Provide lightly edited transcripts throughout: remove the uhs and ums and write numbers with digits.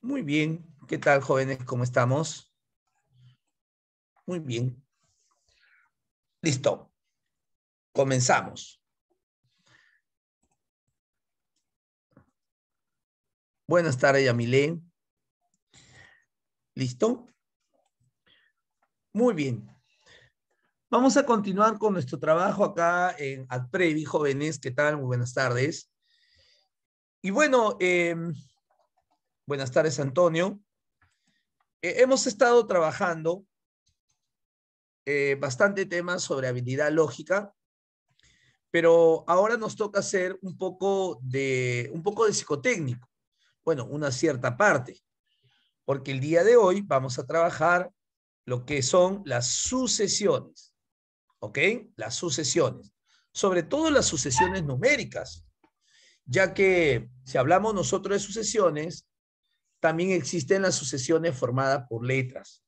Muy bien. ¿Qué tal, jóvenes? ¿Cómo estamos? Muy bien. Listo. Comenzamos. Buenas tardes, Yamilé. ¿Listo? Muy bien. Vamos a continuar con nuestro trabajo acá en AdPrevi, jóvenes. ¿Qué tal? Muy buenas tardes. Y bueno, buenas tardes, Antonio. Hemos estado trabajando bastante temas sobre habilidad lógica, pero ahora nos toca hacer un poco de psicotécnico. Bueno, una cierta parte, porque el día de hoy vamos a trabajar lo que son las sucesiones, ¿ok? Las sucesiones, sobre todo las sucesiones numéricas, ya que si hablamos nosotros de sucesiones, también existen las sucesiones formadas por letras.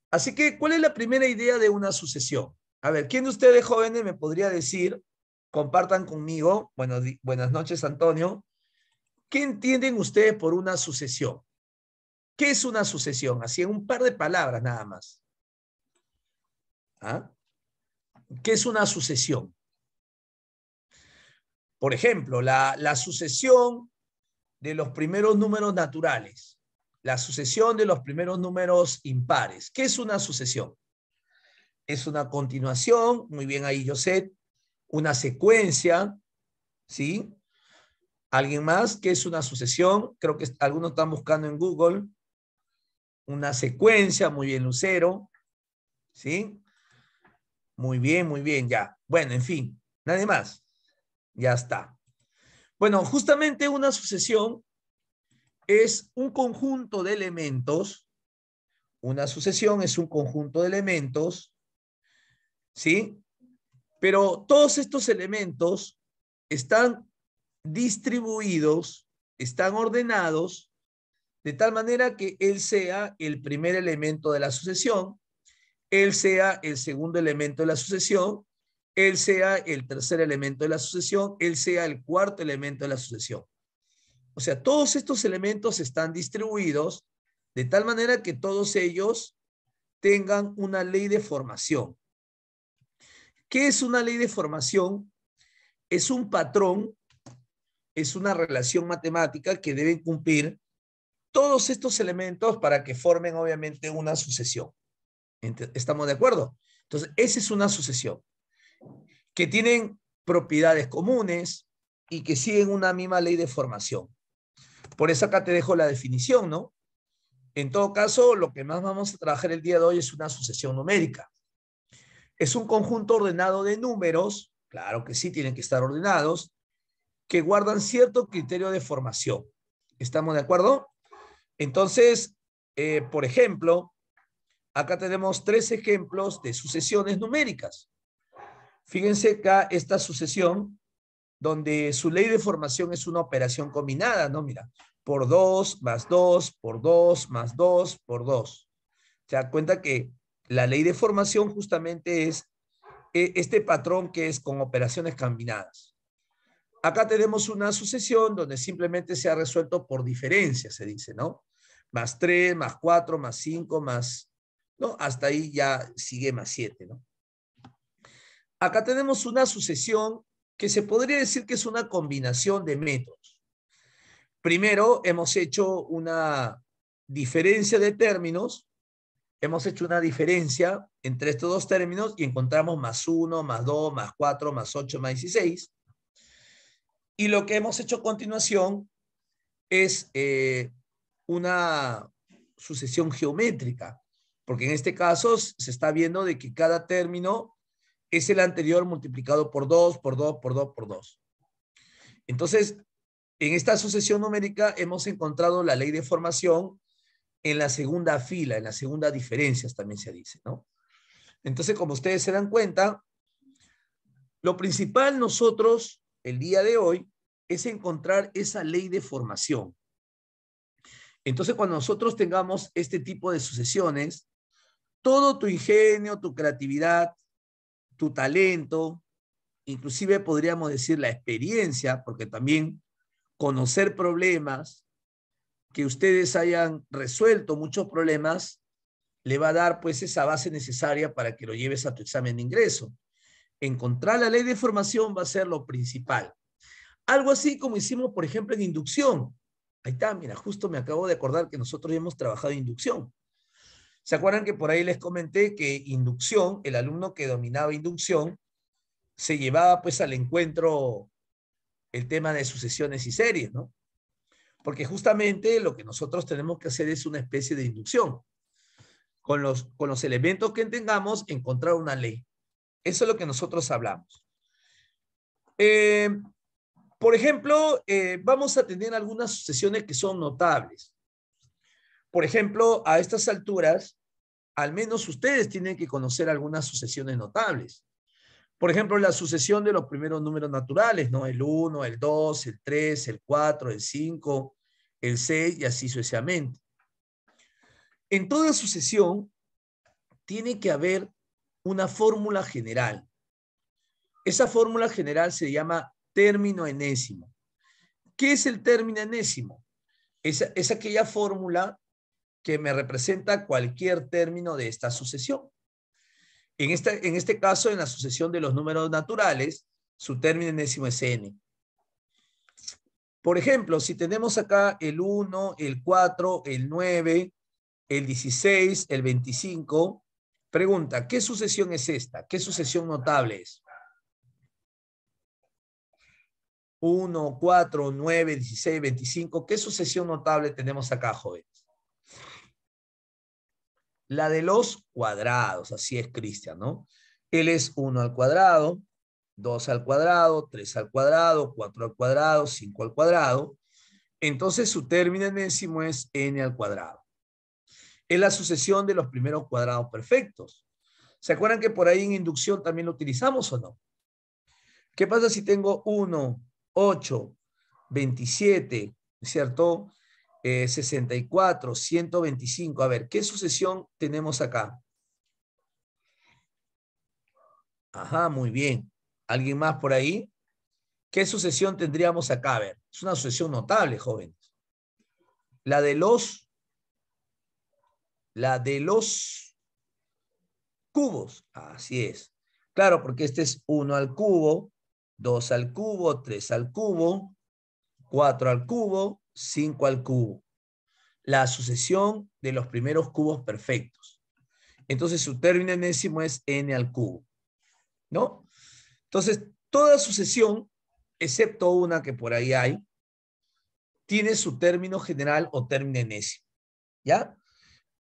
Así que, ¿cuál es la primera idea de una sucesión? A ver, ¿quién de ustedes jóvenes me podría decir, compartan conmigo, bueno, buenas noches, Antonio, ¿qué entienden ustedes por una sucesión? ¿Qué es una sucesión? Así en un par de palabras nada más. ¿Ah? ¿Qué es una sucesión? Por ejemplo, la sucesión de los primeros números naturales, la sucesión de los primeros números impares. ¿Qué es una sucesión? Es una continuación, muy bien ahí, José, una secuencia, ¿sí? ¿Alguien más? ¿Qué es una sucesión? Creo que algunos están buscando en Google. Una secuencia, muy bien, Lucero, ¿sí? Muy bien, ya. Bueno, en fin, nada más. Ya está. Bueno, justamente una sucesión es un conjunto de elementos. Una sucesión es un conjunto de elementos, ¿sí? Pero todos estos elementos están distribuidos, están ordenados de tal manera que él sea el primer elemento de la sucesión, él sea el segundo elemento de la sucesión, él sea el tercer elemento de la sucesión, él sea el cuarto elemento de la sucesión. O sea, todos estos elementos están distribuidos de tal manera que todos ellos tengan una ley de formación. ¿Qué es una ley de formación? Es un patrón, es una relación matemática que deben cumplir todos estos elementos para que formen obviamente una sucesión. ¿Estamos de acuerdo? Entonces, esa es una sucesión que tienen propiedades comunes y que siguen una misma ley de formación. Por eso acá te dejo la definición, ¿no? En todo caso, lo que más vamos a trabajar el día de hoy es una sucesión numérica. Es un conjunto ordenado de números, claro que sí, tienen que estar ordenados, que guardan cierto criterio de formación. ¿Estamos de acuerdo? Entonces, por ejemplo, acá tenemos 3 ejemplos de sucesiones numéricas. Fíjense acá esta sucesión donde su ley de formación es una operación combinada, ¿no? Mira, por 2 más 2, por 2 más 2, por 2. Se da cuenta que la ley de formación justamente es este patrón que es con operaciones combinadas. Acá tenemos una sucesión donde simplemente se ha resuelto por diferencia, se dice, ¿no? Más 3, más 4, más 5, más, ¿no? Hasta ahí ya sigue más 7, ¿no? Acá tenemos una sucesión que se podría decir que es una combinación de métodos. Primero hemos hecho una diferencia de términos, hemos hecho una diferencia entre estos dos términos y encontramos más 1, más 2, más 4, más 8, más 16. Y lo que hemos hecho a continuación es una sucesión geométrica, porque en este caso se está viendo de que cada término es el anterior multiplicado por 2, por 2, por 2, por 2. Entonces, en esta sucesión numérica hemos encontrado la ley de formación en la segunda fila, en la segunda diferencia también se dice, ¿no? Entonces, como ustedes se dan cuenta, lo principal nosotros, el día de hoy, es encontrar esa ley de formación. Entonces, cuando nosotros tengamos este tipo de sucesiones, todo tu ingenio, tu creatividad, tu talento, inclusive podríamos decir la experiencia, porque también conocer problemas, que ustedes hayan resuelto muchos problemas, le va a dar pues esa base necesaria para que lo lleves a tu examen de ingreso. Encontrar la ley de formación va a ser lo principal. Algo así como hicimos, por ejemplo, en inducción. Ahí está, mira, justo me acabo de acordar que nosotros ya hemos trabajado en inducción. ¿Se acuerdan que por ahí les comenté que inducción, el alumno que dominaba inducción, se llevaba pues al encuentro el tema de sucesiones y series, ¿no? Porque justamente lo que nosotros tenemos que hacer es una especie de inducción. Con los elementos que tengamos, encontrar una ley. Eso es lo que nosotros hablamos. Por ejemplo, vamos a tener algunas sucesiones que son notables. Por ejemplo, a estas alturas, al menos ustedes tienen que conocer algunas sucesiones notables. Por ejemplo, la sucesión de los primeros números naturales, ¿no? El 1, el 2, el 3, el 4, el 5, el 6 y así sucesivamente. En toda sucesión tiene que haber una fórmula general. Esa fórmula general se llama término enésimo. ¿Qué es el término enésimo? Es aquella fórmula que me representa cualquier término de esta sucesión. En este caso, en la sucesión de los números naturales, su término enésimo es n. Por ejemplo, si tenemos acá el 1, el 4, el 9, el 16, el 25, pregunta, ¿qué sucesión es esta? ¿Qué sucesión notable es? 1, 4, 9, 16, 25. ¿Qué sucesión notable tenemos acá, jóvenes? La de los cuadrados, así es, Cristian, ¿no? Él es 1 al cuadrado, 2 al cuadrado, 3 al cuadrado, 4 al cuadrado, 5 al cuadrado. Entonces su término enésimo es n al cuadrado. Es la sucesión de los primeros cuadrados perfectos. ¿Se acuerdan que por ahí en inducción también lo utilizamos o no? ¿Qué pasa si tengo 1, 8, 27, ¿cierto? 64, 125. A ver, ¿qué sucesión tenemos acá? Ajá, muy bien. ¿Alguien más por ahí? ¿Qué sucesión tendríamos acá? A ver, es una sucesión notable, jóvenes. La de los cubos. Así es. Claro, porque este es 1 al cubo, 2 al cubo, 3 al cubo, 4 al cubo, 5 al cubo. La sucesión de los primeros cubos perfectos. Entonces su término enésimo es n al cubo, ¿no? Entonces, toda sucesión, excepto una que por ahí hay, tiene su término general o término enésimo, ¿ya?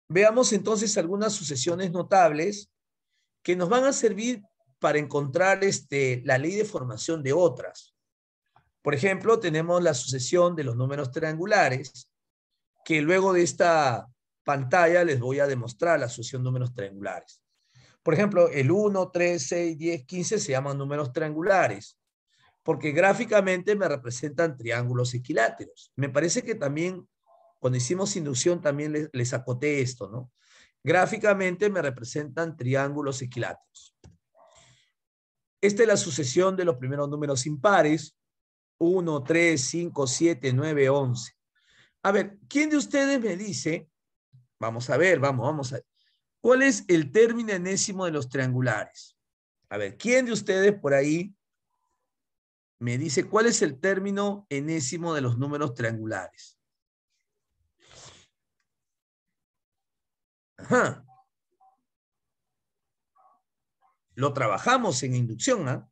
Veamos entonces algunas sucesiones notables que nos van a servir para encontrar la ley de formación de otras. Por ejemplo, tenemos la sucesión de los números triangulares, que luego de esta pantalla les voy a demostrar la sucesión de números triangulares. Por ejemplo, el 1, 3, 6, 10, 15 se llaman números triangulares, porque gráficamente me representan triángulos equiláteros. Me parece que también, cuando hicimos inducción, también les acoté esto, ¿no? Gráficamente me representan triángulos equiláteros. Esta es la sucesión de los primeros números impares. 1, 3, 5, 7, 9, 11. A ver, ¿quién de ustedes me dice? Vamos a ver, vamos a ver. ¿Cuál es el término enésimo de los triangulares? A ver, ¿quién de ustedes por ahí me dice cuál es el término enésimo de los números triangulares? Ajá. Lo trabajamos en inducción, ¿ah?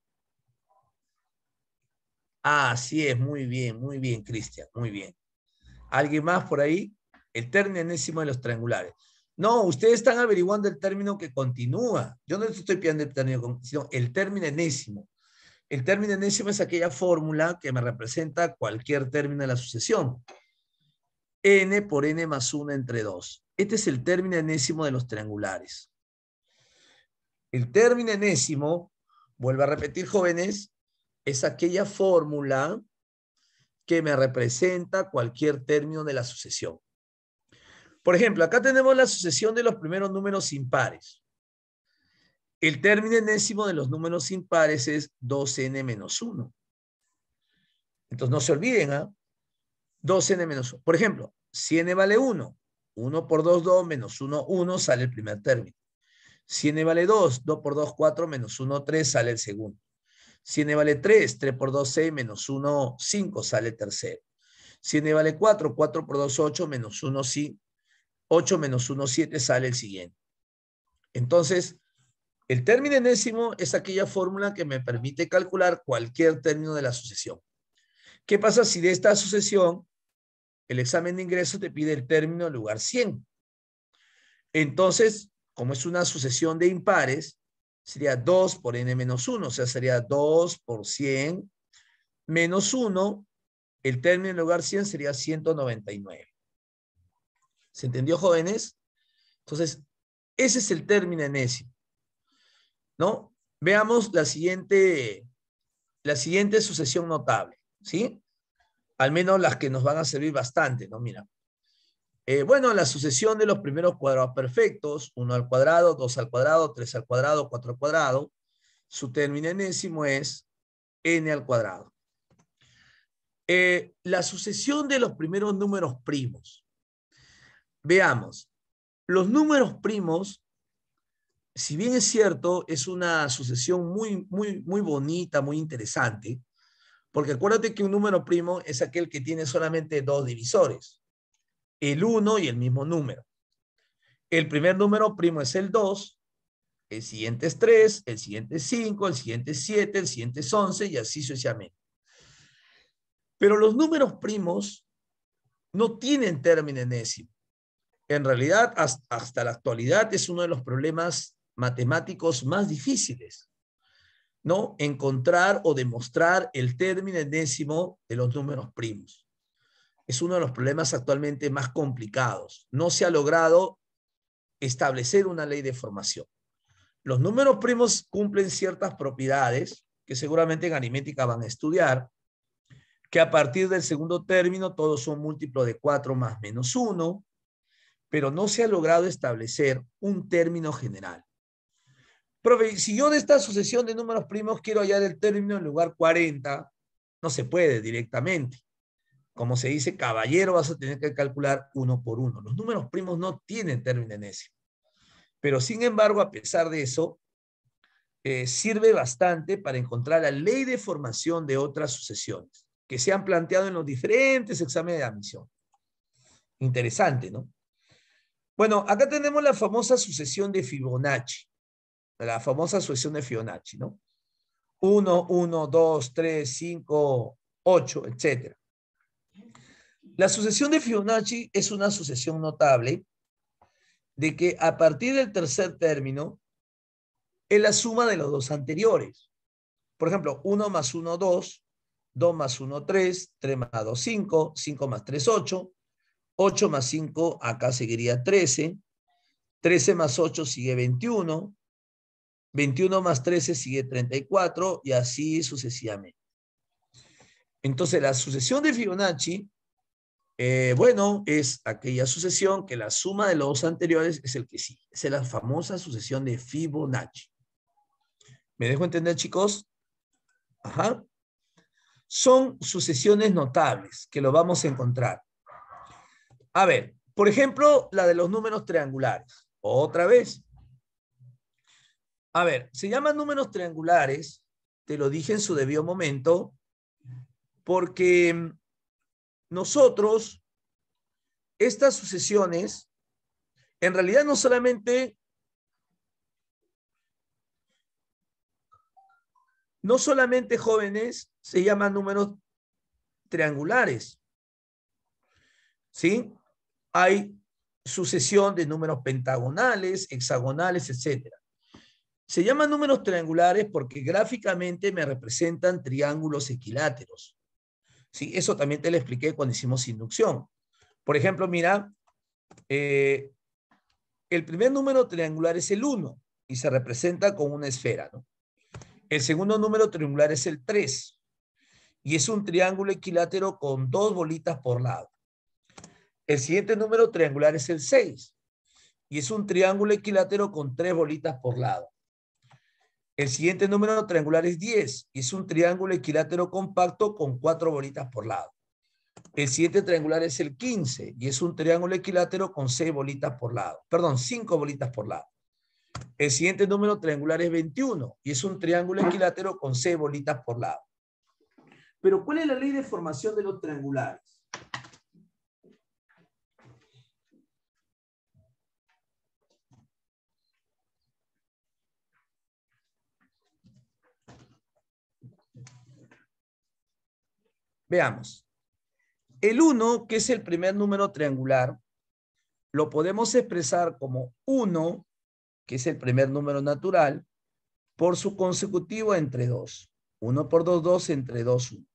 Así es, muy bien, Cristian, muy bien. ¿Alguien más por ahí? El término enésimo de los triangulares. No, ustedes están averiguando el término que continúa. Yo no les estoy pidiendo el término, sino el término enésimo. El término enésimo es aquella fórmula que me representa cualquier término de la sucesión. N por n más 1 entre 2. Este es el término enésimo de los triangulares. El término enésimo, vuelvo a repetir, jóvenes, es aquella fórmula que me representa cualquier término de la sucesión. Por ejemplo, acá tenemos la sucesión de los primeros números impares. El término enésimo de los números impares es 2n menos 1. Entonces no se olviden, ¿ah? 2n menos 1. Por ejemplo, si n vale 1, 1 por 2, 2, menos 1, 1, sale el primer término. Si n vale 2, 2 por 2, 4, menos 1, 3, sale el segundo. Si n vale 3, 3 por 2, 6, menos 1, 5, sale el tercero. Si n vale 4, 4 por 2, 8, menos 1, 5, 8 menos 1, 7, sale el siguiente. Entonces, el término enésimo es aquella fórmula que me permite calcular cualquier término de la sucesión. ¿Qué pasa si de esta sucesión el examen de ingreso te pide el término en lugar 100? Entonces, como es una sucesión de impares, sería 2 por n menos 1, o sea, sería 2 por 100 menos 1, el término en lugar 100 sería 199. ¿Se entendió, jóvenes? Entonces, ese es el término enésimo, ¿no? Veamos la siguiente sucesión notable, ¿sí? Al menos las que nos van a servir bastante, ¿no? Mira. Bueno, la sucesión de los primeros cuadrados perfectos, 1 al cuadrado, 2 al cuadrado, 3 al cuadrado, 4 al cuadrado, su término enésimo es n al cuadrado. La sucesión de los primeros números primos. Veamos, los números primos, si bien es cierto, es una sucesión muy bonita, muy interesante, porque acuérdate que un número primo es aquel que tiene solamente dos divisores, el 1 y el mismo número. El primer número primo es el 2, el siguiente es 3, el siguiente es 5, el siguiente es 7, el siguiente es 11 y así sucesivamente. Pero los números primos no tienen término enésimo. En realidad, hasta la actualidad es uno de los problemas matemáticos más difíciles, ¿no? Encontrar o demostrar el término enésimo de los números primos. Es uno de los problemas actualmente más complicados. No se ha logrado establecer una ley de formación. Los números primos cumplen ciertas propiedades que seguramente en aritmética van a estudiar, que a partir del segundo término todos son múltiplos de 4 más menos 1, pero no se ha logrado establecer un término general. Profe, si yo de esta sucesión de números primos quiero hallar el término en lugar 40, no se puede directamente. Como se dice, caballero, vas a tener que calcular uno por uno. Los números primos no tienen término enésimo. Pero sin embargo, a pesar de eso, sirve bastante para encontrar la ley de formación de otras sucesiones que se han planteado en los diferentes exámenes de admisión. Interesante, ¿no? Bueno, acá tenemos la famosa sucesión de Fibonacci. La famosa sucesión de Fibonacci, ¿no? 1, 1, 2, 3, 5, 8, etc. La sucesión de Fibonacci es una sucesión notable de que a partir del tercer término es la suma de los dos anteriores. Por ejemplo, 1 más 1, 2, 2 más 1, 3, 3 más 2, 5, 5 más 3, 8, 8 más 5, acá seguiría 13, 13 más 8 sigue 21, 21 más 13 sigue 34 y así sucesivamente. Entonces, la sucesión de Fibonacci, bueno, es aquella sucesión que la suma de los dos anteriores es el que sigue. Es la famosa sucesión de Fibonacci. ¿Me dejo entender, chicos? Ajá. Son sucesiones notables que lo vamos a encontrar. A ver, por ejemplo, la de los números triangulares. Otra vez. A ver, se llaman números triangulares, te lo dije en su debido momento, porque nosotros, estas sucesiones, en realidad no solamente jóvenes, se llaman números triangulares, ¿sí? Hay sucesión de números pentagonales, hexagonales, etc. Se llaman números triangulares porque gráficamente me representan triángulos equiláteros. Sí, eso también te lo expliqué cuando hicimos inducción. Por ejemplo, mira, el primer número triangular es el 1 y se representa con una esfera, ¿no? El segundo número triangular es el 3 y es un triángulo equilátero con 2 bolitas por lado. El siguiente número triangular es el 6 y es un triángulo equilátero con 3 bolitas por lado. El siguiente número triangular es 10 y es un triángulo equilátero compacto con 4 bolitas por lado. El siguiente triangular es el 15 y es un triángulo equilátero con 6 bolitas por lado. Perdón, 5 bolitas por lado. El siguiente número triangular es 21 y es un triángulo equilátero con 6 bolitas por lado. Pero ¿cuál es la ley de formación de los triangulares? Veamos. El 1, que es el primer número triangular, lo podemos expresar como 1, que es el primer número natural, por su consecutivo entre 2. 1 por 2, 2 entre 2, 1.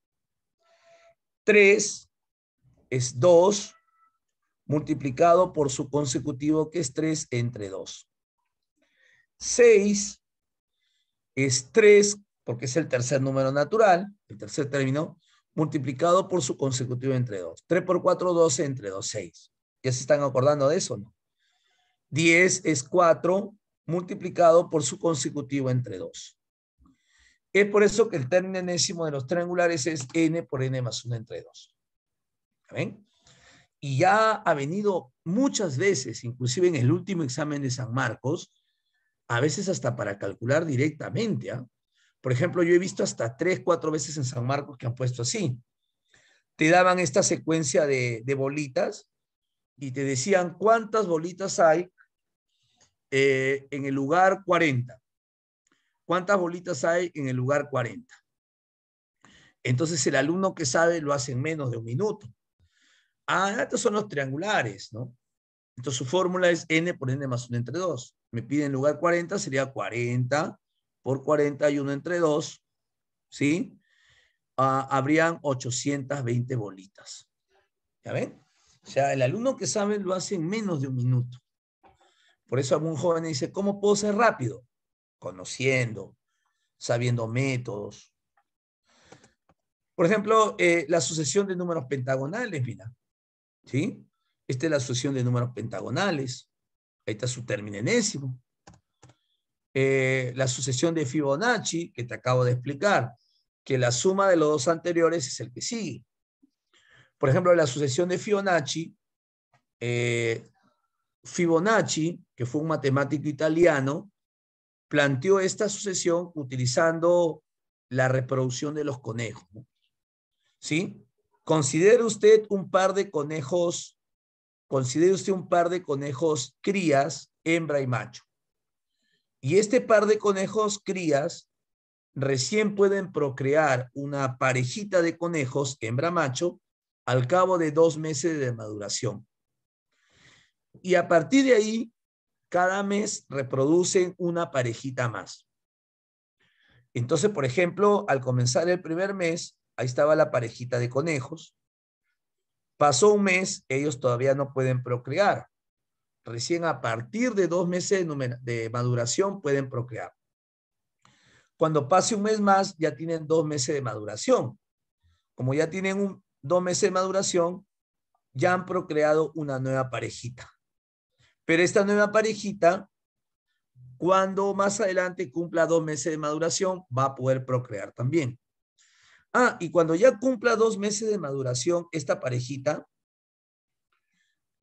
3 es 2 multiplicado por su consecutivo, que es 3 entre 2. 6 es 3, porque es el tercer número natural, el tercer término, multiplicado por su consecutivo entre 2. 3 por 4, 12 entre 2, 6. ¿Ya se están acordando de eso, no? 10 es 4 multiplicado por su consecutivo entre 2. Es por eso que el término enésimo de los triangulares es n por n más 1 entre 2. ¿Ven? Y ya ha venido muchas veces, inclusive en el último examen de San Marcos, a veces hasta para calcular directamente. ¿eh? Por ejemplo, yo he visto hasta 3, 4 veces en San Marcos que han puesto así. Te daban esta secuencia de bolitas y te decían cuántas bolitas hay en el lugar 40. ¿Cuántas bolitas hay en el lugar 40? Entonces el alumno que sabe lo hace en menos de un minuto. Ah, estos son los triangulares, ¿no? Entonces su fórmula es n por n más 1 entre 2. Me piden en lugar 40, sería 40 por 41 entre 2, ¿sí? Habrían 820 bolitas. ¿Ya ven? O sea, el alumno que sabe lo hace en menos de un minuto. Por eso algún joven dice, ¿cómo puedo ser rápido? Conociendo, sabiendo métodos. Por ejemplo, la sucesión de números pentagonales, mira. ¿Sí? Esta es la sucesión de números pentagonales. Ahí está su término enésimo. La sucesión de Fibonacci, que te acabo de explicar, que la suma de los dos anteriores es el que sigue. Por ejemplo, la sucesión de Fibonacci, Fibonacci, que fue un matemático italiano, planteó esta sucesión utilizando la reproducción de los conejos. ¿Sí? Considere usted un par de conejos crías, hembra y macho. Y este par de conejos crías recién pueden procrear una parejita de conejos, hembra-macho, al cabo de 2 meses de maduración. Y a partir de ahí, cada mes reproducen una parejita más. Entonces, por ejemplo, al comenzar el primer mes, ahí estaba la parejita de conejos. Pasó un mes, ellos todavía no pueden procrear. Recién a partir de 2 meses de maduración pueden procrear. Cuando pase un mes más, ya tienen 2 meses de maduración. Como ya tienen 2 meses de maduración, ya han procreado una nueva parejita. Pero esta nueva parejita, cuando más adelante cumpla 2 meses de maduración, va a poder procrear también. Y cuando ya cumpla 2 meses de maduración, esta parejita,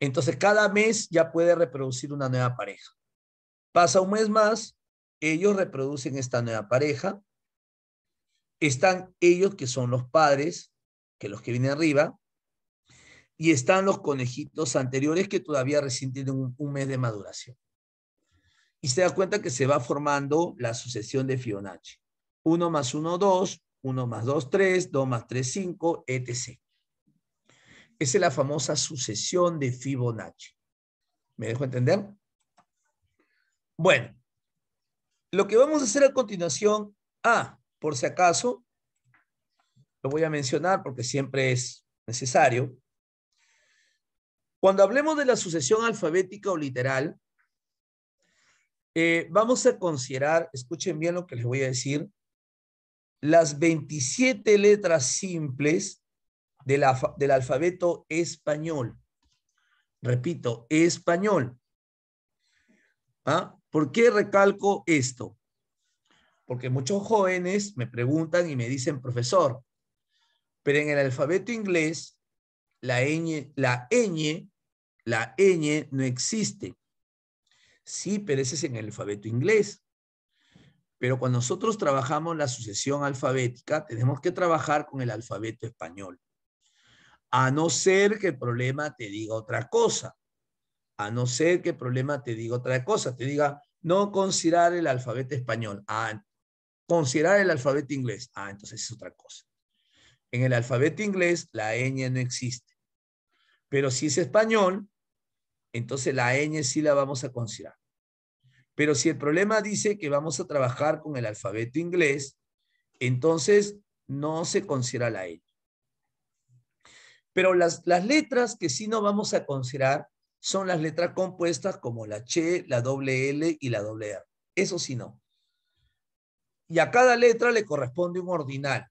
entonces cada mes ya puede reproducir una nueva pareja. Pasa un mes más, ellos reproducen esta nueva pareja. Están ellos que son los padres, que los que vienen arriba, y están los conejitos anteriores que todavía recién tienen un mes de maduración. Y se da cuenta que se va formando la sucesión de Fibonacci. 1 más 1, 2, 1 más 2, 3, 2 más 3, 5, etc. Esa es la famosa sucesión de Fibonacci. ¿Me dejo entender? Bueno, lo que vamos a hacer a continuación, por si acaso, lo voy a mencionar porque siempre es necesario. Cuando hablemos de la sucesión alfabética o literal, vamos a considerar, escuchen bien lo que les voy a decir, las 27 letras simples del alfabeto español. Repito, español. ¿Por qué recalco esto? Porque muchos jóvenes me preguntan y me dicen, profesor, pero en el alfabeto inglés la ñ no existe. Sí, pero ese es en el alfabeto inglés. Pero cuando nosotros trabajamos la sucesión alfabética, tenemos que trabajar con el alfabeto español. A no ser que el problema te diga otra cosa. A no ser que el problema te diga otra cosa. Te diga, no considerar el alfabeto español. Ah, considerar el alfabeto inglés. Ah, entonces es otra cosa. En el alfabeto inglés, la ñ no existe. Pero si es español, entonces la ñ sí la vamos a considerar. Pero si el problema dice que vamos a trabajar con el alfabeto inglés, entonces no se considera la ñ. Pero las letras que sí no vamos a considerar son las letras compuestas como la ch, la doble L y la doble R. Eso sí no. Y a cada letra le corresponde un ordinal.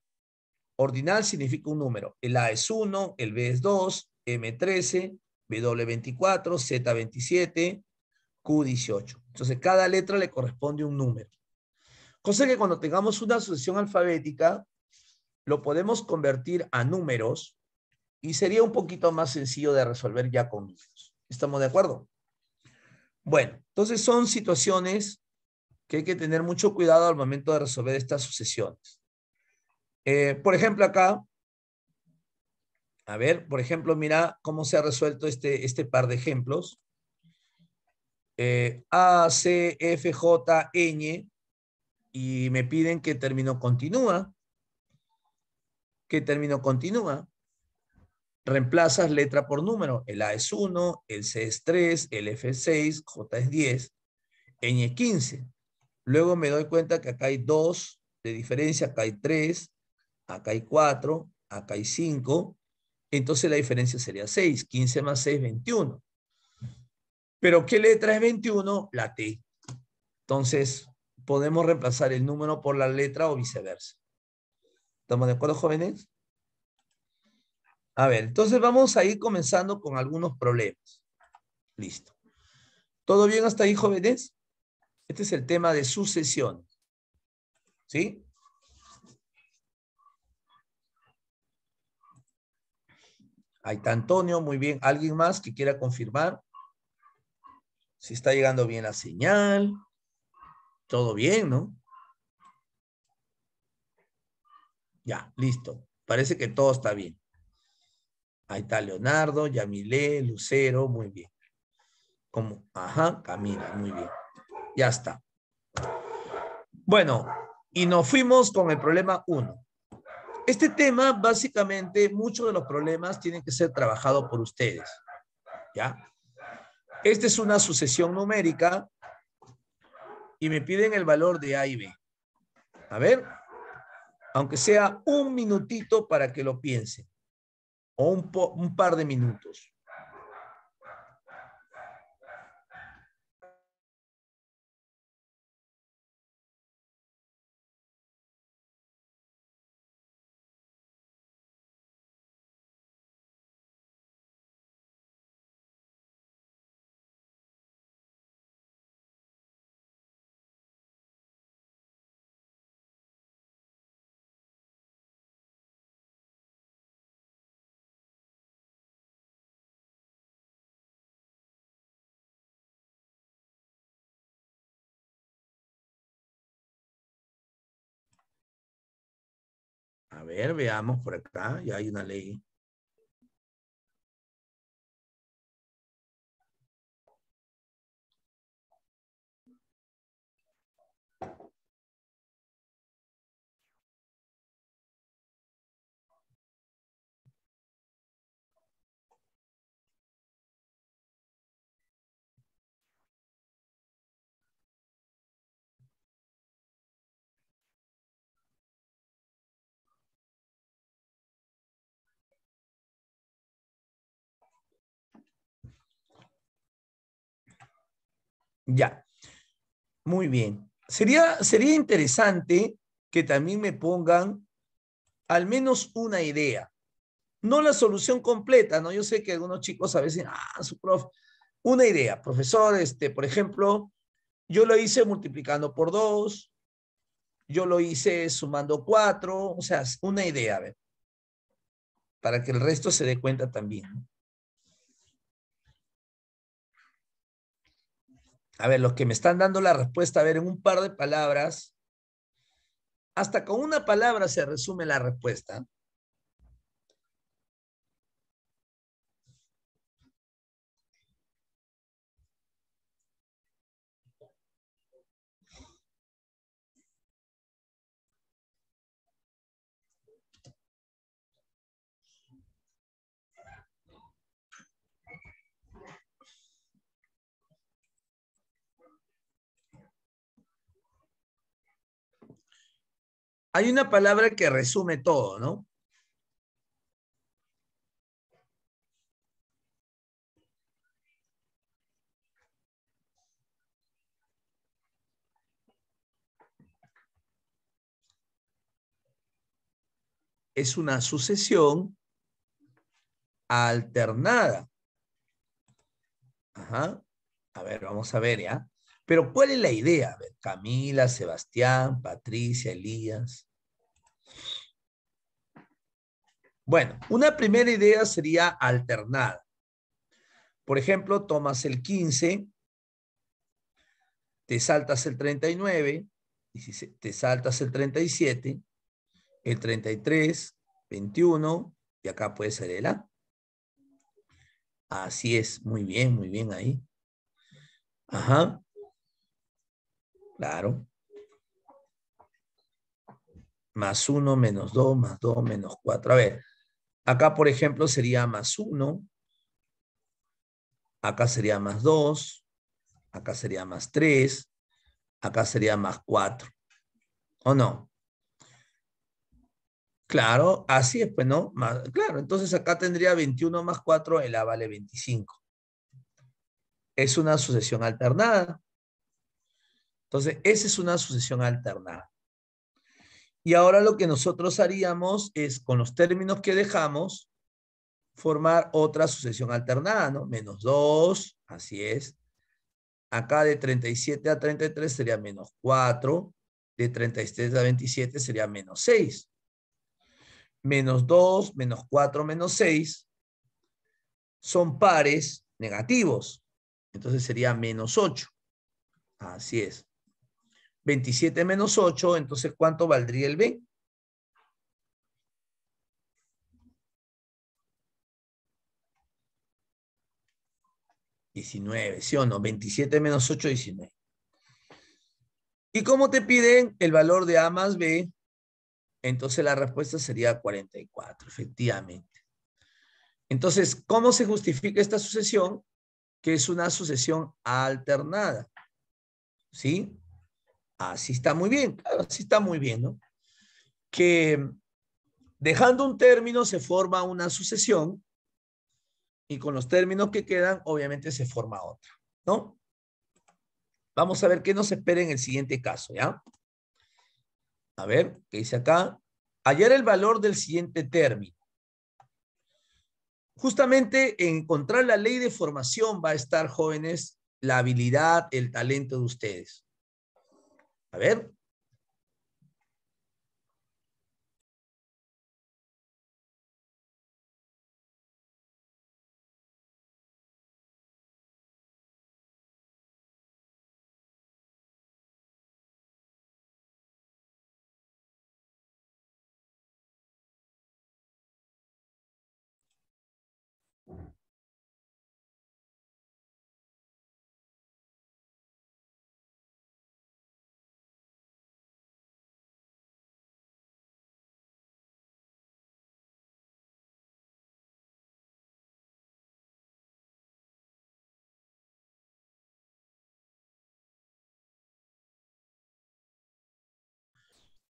Ordinal significa un número. El A es 1, el B es 2, M13, W24, Z27, Q18. Entonces, cada letra le corresponde un número. Cosa que cuando tengamos una sucesión alfabética, lo podemos convertir a números y sería un poquito más sencillo de resolver ya con números. ¿Estamos de acuerdo? Bueno, entonces son situaciones que hay que tener mucho cuidado al momento de resolver estas sucesiones. Por ejemplo, acá, a ver, por ejemplo, mira cómo se ha resuelto este par de ejemplos. A, C, F, J, Ñ, y me piden qué término continúa. ¿Qué término continúa? Reemplazas letra por número. El A es 1, el C es 3, el F es 6, J es 10, Ñ es 15. Luego me doy cuenta que acá hay 2 de diferencia, acá hay 3, acá hay 4, acá hay 5. Entonces la diferencia sería 6. 15 más 6, 21. ¿Pero qué letra es 21? La T. Entonces, podemos reemplazar el número por la letra o viceversa. ¿Estamos de acuerdo, jóvenes? A ver, entonces vamos a ir comenzando con algunos problemas. Listo. ¿Todo bien hasta ahí, jóvenes? Este es el tema de sucesión. ¿Sí? Ahí está Antonio, muy bien. ¿Alguien más que quiera confirmar? Si está llegando bien la señal. Todo bien, ¿no? Ya, listo. Parece que todo está bien. Ahí está Leonardo, Yamilé, Lucero, muy bien. ¿Cómo? Ajá, Camila, muy bien. Ya está. Bueno, y nos fuimos con el problema 1. Este tema, básicamente, muchos de los problemas tienen que ser trabajados por ustedes. ¿Ya? Esta es una sucesión numérica y me piden el valor de A y B. A ver, aunque sea un minutito para que lo piensen, o un par de minutos. A ver, veamos por acá, ya hay una ley. Ya, muy bien. Sería interesante que también me pongan al menos una idea. No la solución completa, ¿no? Yo sé que algunos chicos a veces, su prof, una idea. Profesor, por ejemplo, yo lo hice multiplicando por 2, yo lo hice sumando 4, o sea, una idea, a ver. para que el resto se dé cuenta también. A ver, los que me están dando la respuesta, a ver, en un par de palabras, hasta con una palabra se resume la respuesta. Hay una palabra que resume todo, ¿no? Es una sucesión alternada. Ajá. A ver, vamos a ver, ¿ya? Pero ¿cuál es la idea? A ver, Camila, Sebastián, Patricia, Elías. Bueno, una primera idea sería alternada. Por ejemplo, tomas el 15, te saltas el 39, te saltas el 37, el 33, 21, y acá puede ser el A. Así es, muy bien ahí. Ajá, claro. Más 1, menos 2, más 2, menos 4. A ver, acá por ejemplo sería más 1, acá sería más 2, acá sería más 3, acá sería más 4. ¿O no? Claro, así es, pues, ¿no? Claro, entonces acá tendría 21 más 4, el A vale 25. Es una sucesión alternada. Entonces, esa es una sucesión alternada. Y ahora lo que nosotros haríamos es, con los términos que dejamos, formar otra sucesión alternada, ¿no? Menos 2, así es. Acá de 37 a 33 sería menos 4. De 33 a 27 sería menos 6. Menos 2, menos 4, menos 6 son pares negativos. Entonces sería menos 8. Así es. 27 menos 8, entonces ¿cuánto valdría el B? 19, ¿sí o no? 27 menos 8, 19. Y como te piden el valor de A más B, entonces la respuesta sería 44, efectivamente. Entonces, ¿cómo se justifica esta sucesión? Que es una sucesión alternada. ¿Sí? Así está muy bien, claro, así está muy bien, ¿no? Que dejando un término se forma una sucesión y con los términos que quedan, obviamente se forma otra, ¿no? Vamos a ver qué nos espera en el siguiente caso, ¿ya? A ver, ¿qué dice acá? Hallar el valor del siguiente término. Justamente en encontrar la ley de formación va a estar, jóvenes, la habilidad, el talento de ustedes. A ver.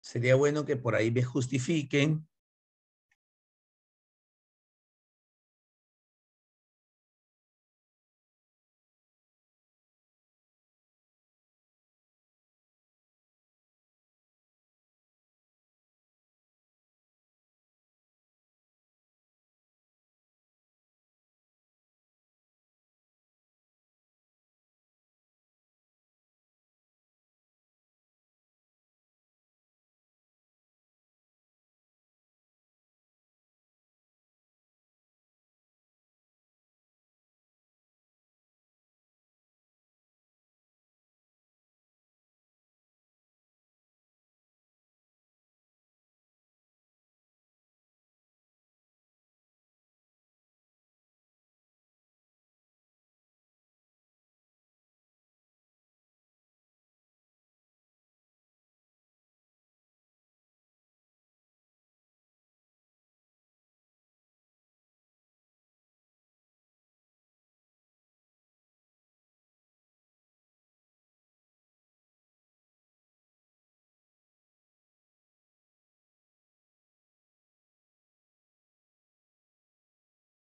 Sería bueno que por ahí me justifiquen.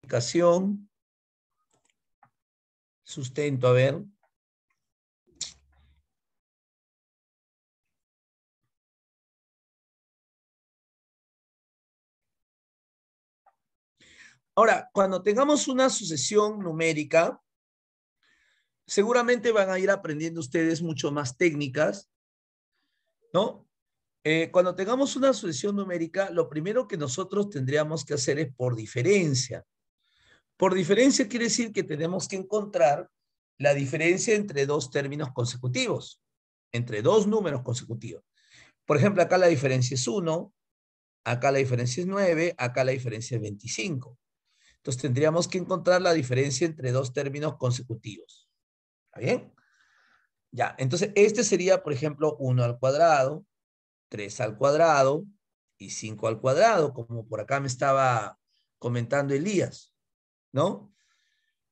Explicación. Sustento, a ver. Ahora, cuando tengamos una sucesión numérica, seguramente van a ir aprendiendo ustedes mucho más técnicas, ¿no? Cuando tengamos una sucesión numérica, lo primero que nosotros tendríamos que hacer es por diferencia. Por diferencia quiere decir que tenemos que encontrar la diferencia entre dos términos consecutivos, entre dos números consecutivos. Por ejemplo, acá la diferencia es 1, acá la diferencia es 9, acá la diferencia es 25. Entonces tendríamos que encontrar la diferencia entre dos términos consecutivos. ¿Está bien? Ya, entonces este sería, por ejemplo, 1 al cuadrado, 3 al cuadrado y 5 al cuadrado, como por acá me estaba comentando Elías, ¿no?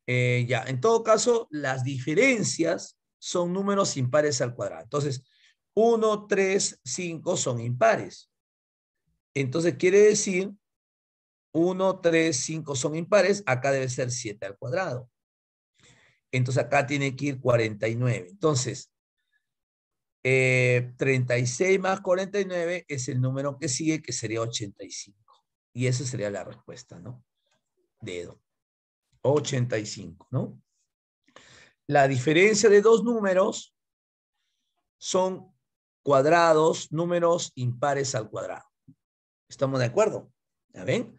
Ya, en todo caso, las diferencias son números impares al cuadrado. Entonces, 1, 3, 5 son impares. Entonces, quiere decir 1, 3, 5 son impares. Acá debe ser 7 al cuadrado. Entonces, acá tiene que ir 49. Entonces, 36 más 49 es el número que sigue, que sería 85. Y esa sería la respuesta, ¿no? Dedo. 85, ¿no? La diferencia de dos números son cuadrados, números impares al cuadrado. ¿Estamos de acuerdo? ¿Ya ven?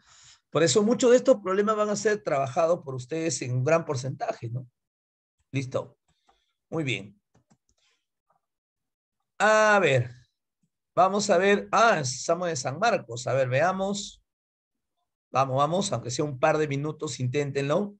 Por eso muchos de estos problemas van a ser trabajados por ustedes en un gran porcentaje, ¿no? Listo. Muy bien. A ver, vamos a ver. Ah, estamos de San Marcos. A ver, veamos. Vamos, vamos, aunque sea un par de minutos, inténtenlo.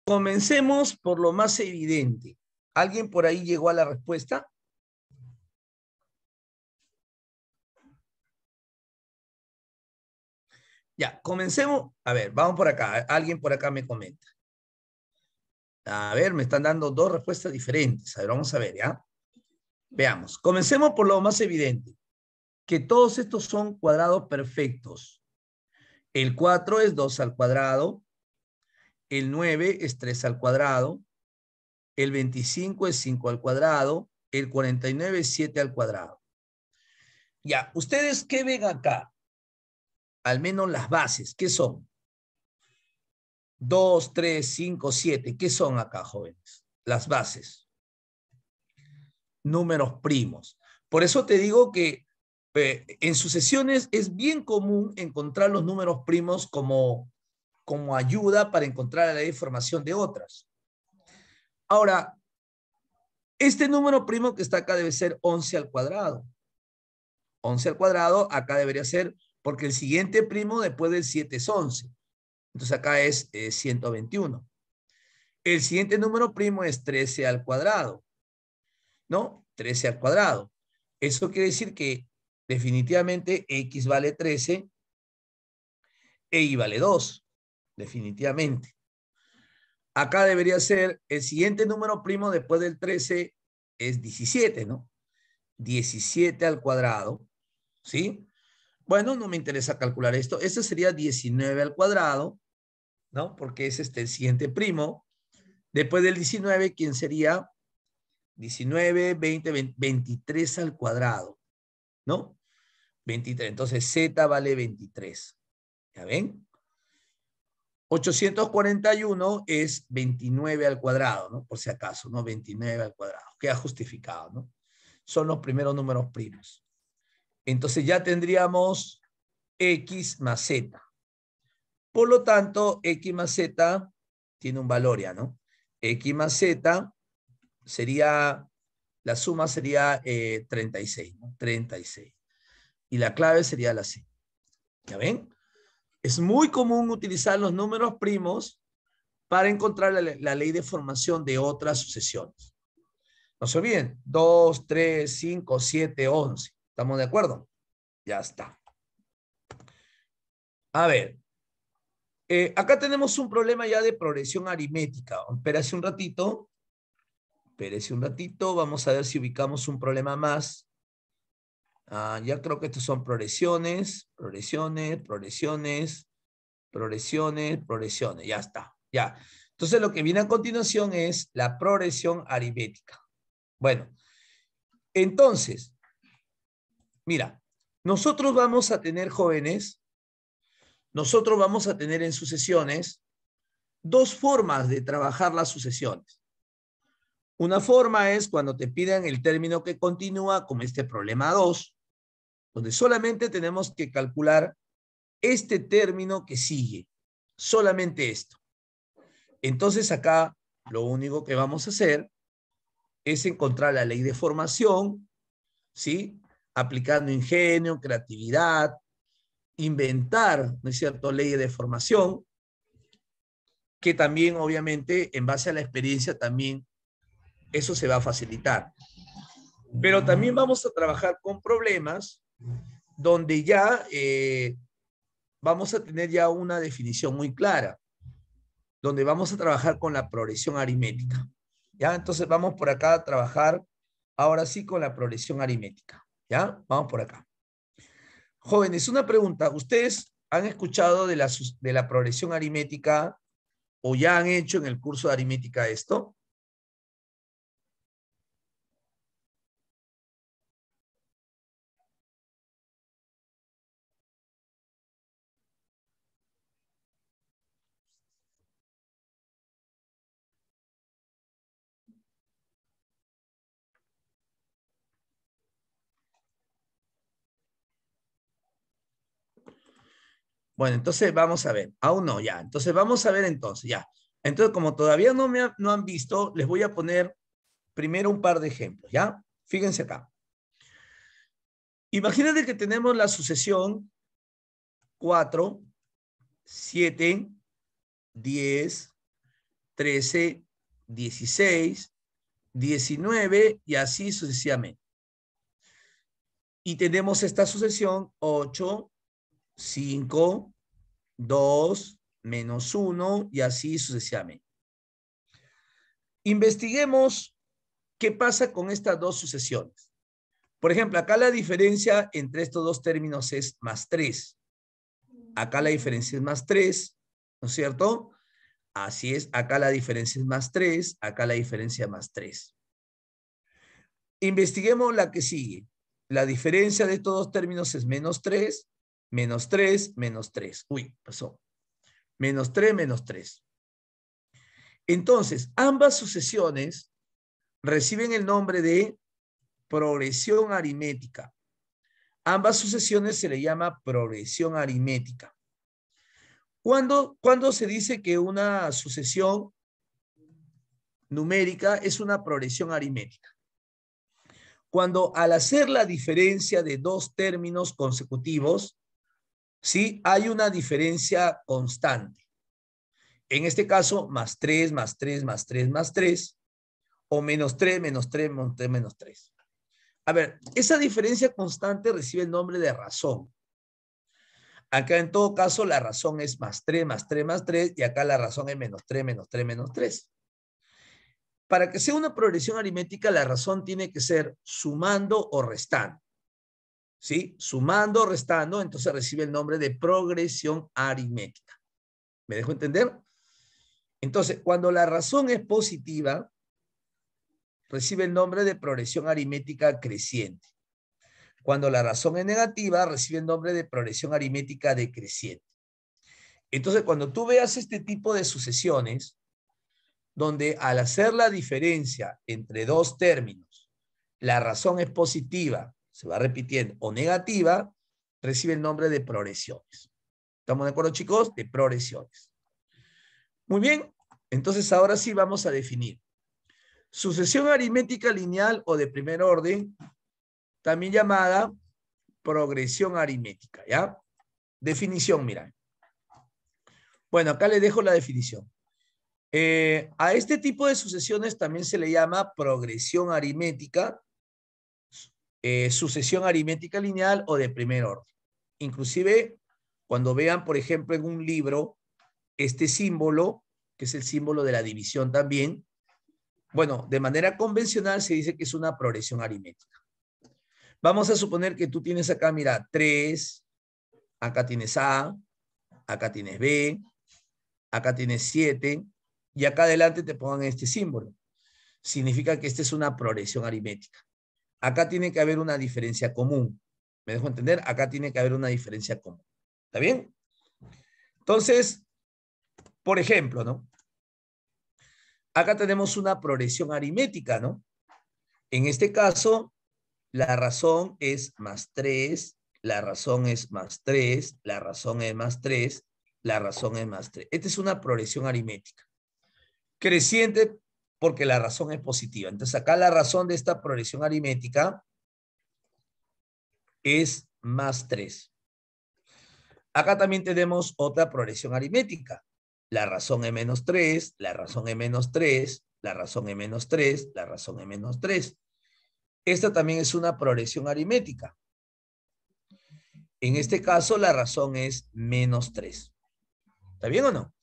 Comencemos por lo más evidente. ¿Alguien por ahí llegó a la respuesta? Ya, comencemos. A ver, vamos por acá. Alguien por acá me comenta. A ver, me están dando dos respuestas diferentes. A ver, vamos a ver, ¿ya? Veamos. Comencemos por lo más evidente. Que todos estos son cuadrados perfectos. El 4 es 2 al cuadrado. El 9 es 3 al cuadrado. El 25 es 5 al cuadrado. El 49 es 7 al cuadrado. Ya, ¿ustedes qué ven acá? Al menos las bases, ¿qué son? 2, 3, 5, 7. ¿Qué son acá, jóvenes? Las bases. Números primos. Por eso te digo que en sucesiones es bien común encontrar los números primos como ayuda para encontrar la información de otras. Ahora, este número primo que está acá debe ser 11 al cuadrado. 11 al cuadrado acá debería ser, porque el siguiente primo después del 7 es 11. Entonces acá es 121. El siguiente número primo es 13 al cuadrado, ¿no? 13 al cuadrado. Eso quiere decir que definitivamente X vale 13, e Y vale 2, definitivamente. Acá debería ser, el siguiente número primo después del 13 es 17, ¿no? 17 al cuadrado, ¿sí? Bueno, no me interesa calcular esto. Este sería 19 al cuadrado, ¿no? Porque es el siguiente primo. Después del 19, ¿quién sería? 19, 20, 23 al cuadrado, ¿no? 23. Entonces, Z vale 23. ¿Ya ven? 841 es 29 al cuadrado, ¿no? Por si acaso, ¿no? 29 al cuadrado. Queda justificado, ¿no? Son los primeros números primos. Entonces ya tendríamos X más Z. Por lo tanto, X más Z tiene un valor ya, ¿no? X más Z sería, la suma sería 36, ¿no? 36. Y la clave sería la C. ¿Ya ven? Es muy común utilizar los números primos para encontrar la ley de formación de otras sucesiones. No se olviden, 2, 3, 5, 7, 11. ¿Estamos de acuerdo? Ya está. A ver, acá tenemos un problema ya de progresión aritmética. Espérese un ratito. Espérese un ratito. Vamos a ver si ubicamos un problema más. Ya creo que estos son progresiones, progresiones, progresiones, progresiones, progresiones. Ya está. Ya. Entonces lo que viene a continuación es la progresión aritmética. Bueno, entonces, mira, nosotros vamos a tener, jóvenes, nosotros vamos a tener en sucesiones dos formas de trabajar las sucesiones. Una forma es cuando te pidan el término que continúa, como este problema 2, donde solamente tenemos que calcular este término que sigue, solamente esto. Entonces acá lo único que vamos a hacer es encontrar la ley de formación, ¿sí? Aplicando ingenio, creatividad, inventar, ¿no es cierto?, leyes de formación, que también obviamente en base a la experiencia también eso se va a facilitar. Pero también vamos a trabajar con problemas donde ya vamos a tener ya una definición muy clara, donde vamos a trabajar con la progresión aritmética. ¿Ya? Entonces vamos por acá a trabajar ahora sí con la progresión aritmética. ¿Ya? Vamos por acá. Jóvenes, una pregunta. ¿Ustedes han escuchado de la progresión aritmética o ya han hecho en el curso de aritmética esto? Bueno, entonces vamos a ver. Aún no, ya. Entonces vamos a ver entonces, ya. Entonces, como todavía no han visto, les voy a poner primero un par de ejemplos, ¿ya? Fíjense acá. Imagínate que tenemos la sucesión 4, 7, 10, 13, 16, 19 y así sucesivamente. Y tenemos esta sucesión 8, 5, 2, menos 1 y así sucesivamente. Investiguemos qué pasa con estas dos sucesiones. Por ejemplo, acá la diferencia entre estos dos términos es más 3. Acá la diferencia es más 3, ¿no es cierto? Así es, acá la diferencia es más 3, acá la diferencia es más 3. Investiguemos la que sigue. La diferencia de estos dos términos es menos 3, menos 3, menos 3. Uy, pasó. Menos 3, menos 3. Entonces, ambas sucesiones reciben el nombre de progresión aritmética. Ambas sucesiones se le llama progresión aritmética. ¿Cuándo se dice que una sucesión numérica es una progresión aritmética? Cuando al hacer la diferencia de dos términos consecutivos, ¿sí? Hay una diferencia constante. En este caso, más 3, más 3, más 3, más 3, o menos 3, menos 3, menos 3, menos 3. A ver, esa diferencia constante recibe el nombre de razón. Acá en todo caso la razón es más 3, más 3, más 3, y acá la razón es menos 3, menos 3, menos 3. Para que sea una progresión aritmética, la razón tiene que ser sumando o restando. ¿Sí? Sumando o restando, entonces recibe el nombre de progresión aritmética. ¿Me dejo entender? Entonces, cuando la razón es positiva, recibe el nombre de progresión aritmética creciente. Cuando la razón es negativa, recibe el nombre de progresión aritmética decreciente. Entonces, cuando tú veas este tipo de sucesiones, donde al hacer la diferencia entre dos términos, la razón es positiva, se va repitiendo, o negativa, recibe el nombre de progresiones. ¿Estamos de acuerdo, chicos? De progresiones. Muy bien, entonces ahora sí vamos a definir. Sucesión aritmética lineal o de primer orden, también llamada progresión aritmética, ¿ya? Definición, mira. Bueno, acá le dejo la definición. A este tipo de sucesiones también se le llama progresión aritmética, sucesión aritmética lineal o de primer orden. Inclusive, cuando vean, por ejemplo, en un libro, este símbolo, que es el símbolo de la división también, bueno, de manera convencional se dice que es una progresión aritmética. Vamos a suponer que tú tienes acá, mira, 3, acá tienes A, acá tienes B, acá tienes 7, y acá adelante te pongan este símbolo. Significa que esta es una progresión aritmética. Acá tiene que haber una diferencia común. ¿Me dejo entender? Acá tiene que haber una diferencia común. ¿Está bien? Entonces, por ejemplo, ¿no? Acá tenemos una progresión aritmética, ¿no? En este caso, la razón es más 3, la razón es más 3, la razón es más 3, la razón es más 3. Esta es una progresión aritmética. Creciente porque la razón es positiva. Entonces acá la razón de esta progresión aritmética es más 3. Acá también tenemos otra progresión aritmética. La razón es menos 3, la razón es menos 3, la razón es menos 3, la razón es menos 3. Esta también es una progresión aritmética. En este caso la razón es menos 3. ¿Está bien o no?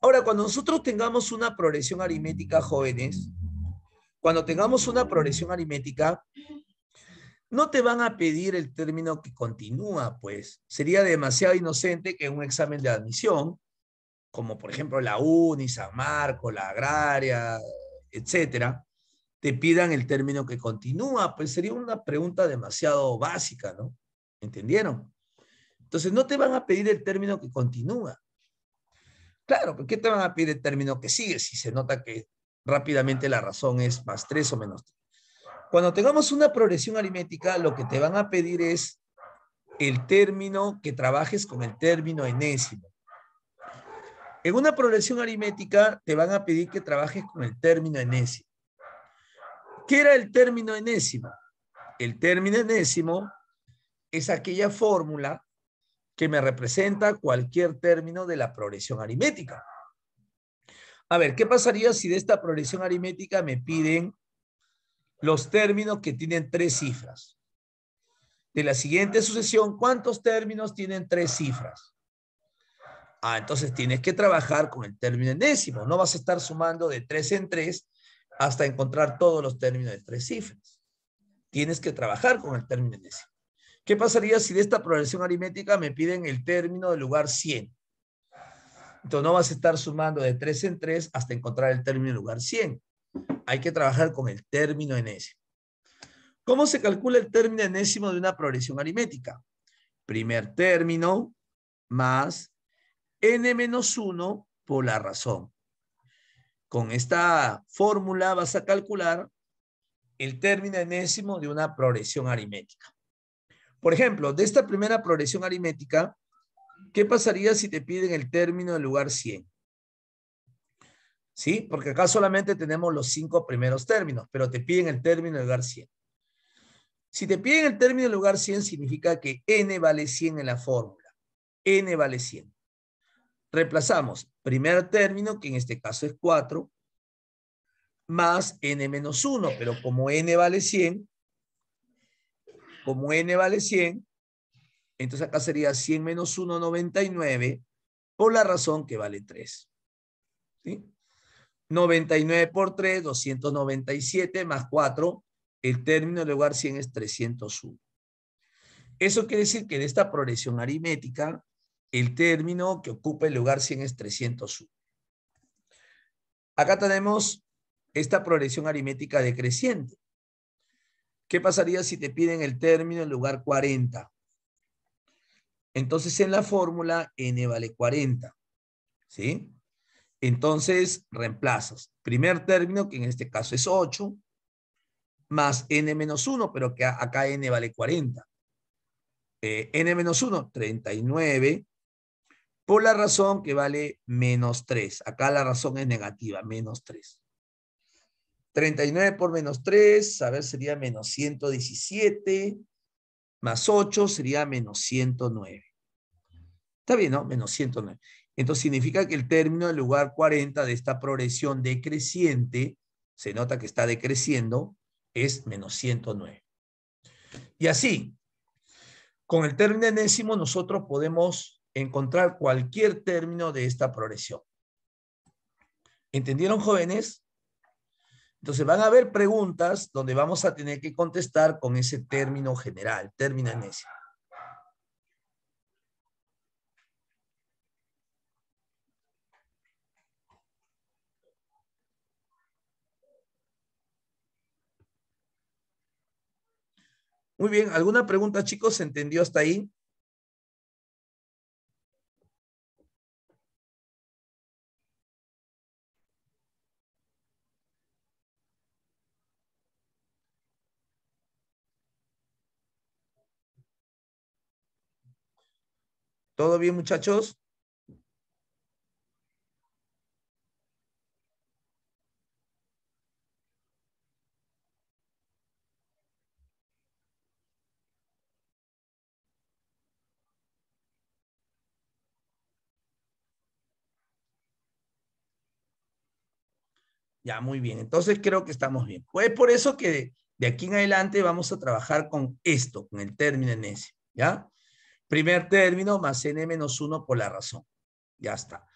Ahora, cuando nosotros tengamos una progresión aritmética, jóvenes, cuando tengamos una progresión aritmética, no te van a pedir el término que continúa, pues. Sería demasiado inocente que en un examen de admisión, como por ejemplo la UNI, San Marcos, la Agraria, etcétera, te pidan el término que continúa, pues sería una pregunta demasiado básica, ¿no? ¿Entendieron? Entonces no te van a pedir el término que continúa. Claro, ¿por qué te van a pedir el término que sigue si se nota que rápidamente la razón es más 3 o menos 3? Cuando tengamos una progresión aritmética, lo que te van a pedir es el término, que trabajes con el término enésimo. En una progresión aritmética te van a pedir que trabajes con el término enésimo. ¿Qué era el término enésimo? El término enésimo es aquella fórmula que me representa cualquier término de la progresión aritmética. A ver, ¿qué pasaría si de esta progresión aritmética me piden los términos que tienen 3 cifras? De la siguiente sucesión, ¿cuántos términos tienen 3 cifras? Entonces tienes que trabajar con el término enésimo. No vas a estar sumando de 3 en 3 hasta encontrar todos los términos de 3 cifras. Tienes que trabajar con el término enésimo. ¿Qué pasaría si de esta progresión aritmética me piden el término del lugar 100? Entonces no vas a estar sumando de 3 en 3 hasta encontrar el término del lugar 100. Hay que trabajar con el término enésimo. ¿Cómo se calcula el término enésimo de una progresión aritmética? Primer término más n-1 por la razón. Con esta fórmula vas a calcular el término enésimo de una progresión aritmética. Por ejemplo, de esta primera progresión aritmética, ¿qué pasaría si te piden el término del lugar 100? ¿Sí? Porque acá solamente tenemos los 5 primeros términos, pero te piden el término del lugar 100. Si te piden el término del lugar 100, significa que n vale 100 en la fórmula. N vale 100. Reemplazamos primer término, que en este caso es 4, más n-1, pero como n vale 100, entonces acá sería 100 menos 1, 99, por la razón que vale 3. ¿Sí? 99 por 3, 297, más 4, el término del lugar 100 es 301. Eso quiere decir que de esta progresión aritmética, el término que ocupa el lugar 100 es 301. Acá tenemos esta progresión aritmética decreciente. ¿Qué pasaría si te piden el término en lugar 40? Entonces en la fórmula n vale 40. ¿Sí? Entonces reemplazas. Primer término, que en este caso es 8, más n-1, pero que acá n vale 40. n-1, 39, por la razón que vale menos 3. Acá la razón es negativa, menos 3. 39 por menos 3, a ver, sería menos 117, más 8 sería menos 109. Está bien, ¿no? Menos 109. Entonces significa que el término del lugar 40 de esta progresión decreciente, se nota que está decreciendo, es menos 109. Y así, con el término enésimo nosotros podemos encontrar cualquier término de esta progresión. ¿Entendieron, jóvenes? Entonces van a haber preguntas donde vamos a tener que contestar con ese término general, término enésimo. Muy bien, ¿alguna pregunta, chicos? ¿Se entendió hasta ahí? ¿Todo bien, muchachos? Ya, muy bien. Entonces creo que estamos bien. Pues por eso que de aquí en adelante vamos a trabajar con esto, con el término enésimo, ¿ya? Primer término más n-1 por la razón. Ya está.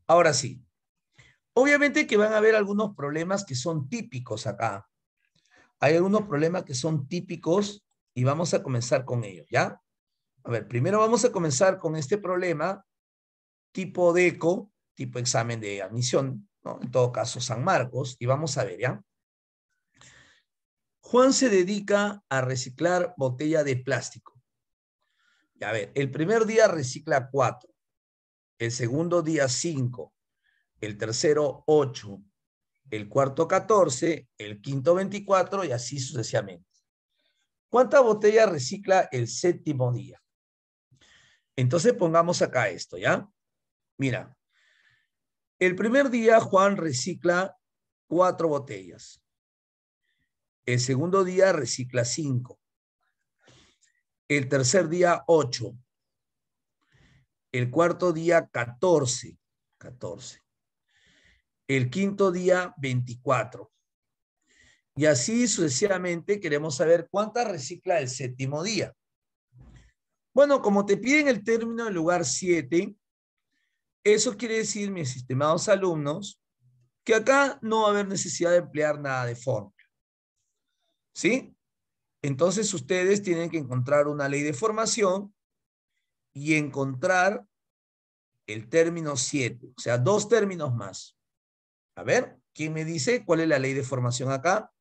Ahora sí. Obviamente que van a haber algunos problemas que son típicos acá. Hay algunos problemas que son típicos y vamos a comenzar con ellos, ¿ya? A ver, primero vamos a comenzar con este problema tipo DECO, tipo examen de admisión, ¿no? En todo caso, San Marcos, y vamos a ver, ¿ya? Juan se dedica a reciclar botella de plástico. Ya, a ver, el primer día recicla 4, el segundo día 5, el tercero 8, el cuarto 14, el quinto 24 y así sucesivamente. ¿Cuántas botellas recicla el séptimo día? Entonces pongamos acá esto, ¿ya? Mira, el primer día Juan recicla 4 botellas. El segundo día recicla 5. El tercer día 8. El cuarto día 14. el quinto día 24. Y así sucesivamente queremos saber cuántas recicla el séptimo día. Bueno, como te piden el término del lugar 7, eso quiere decir, mis estimados alumnos, que acá no va a haber necesidad de emplear nada de fórmula. ¿Sí? Entonces ustedes tienen que encontrar una ley de formación y encontrar el término 7, o sea, dos términos más. A ver, ¿quién me dice cuál es la ley de formación acá?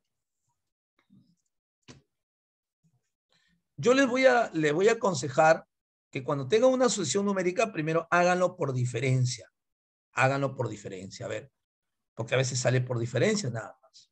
Yo les voy a aconsejar que cuando tengan una sucesión numérica, primero háganlo por diferencia. Háganlo por diferencia, a ver, porque a veces sale por diferencia nada más.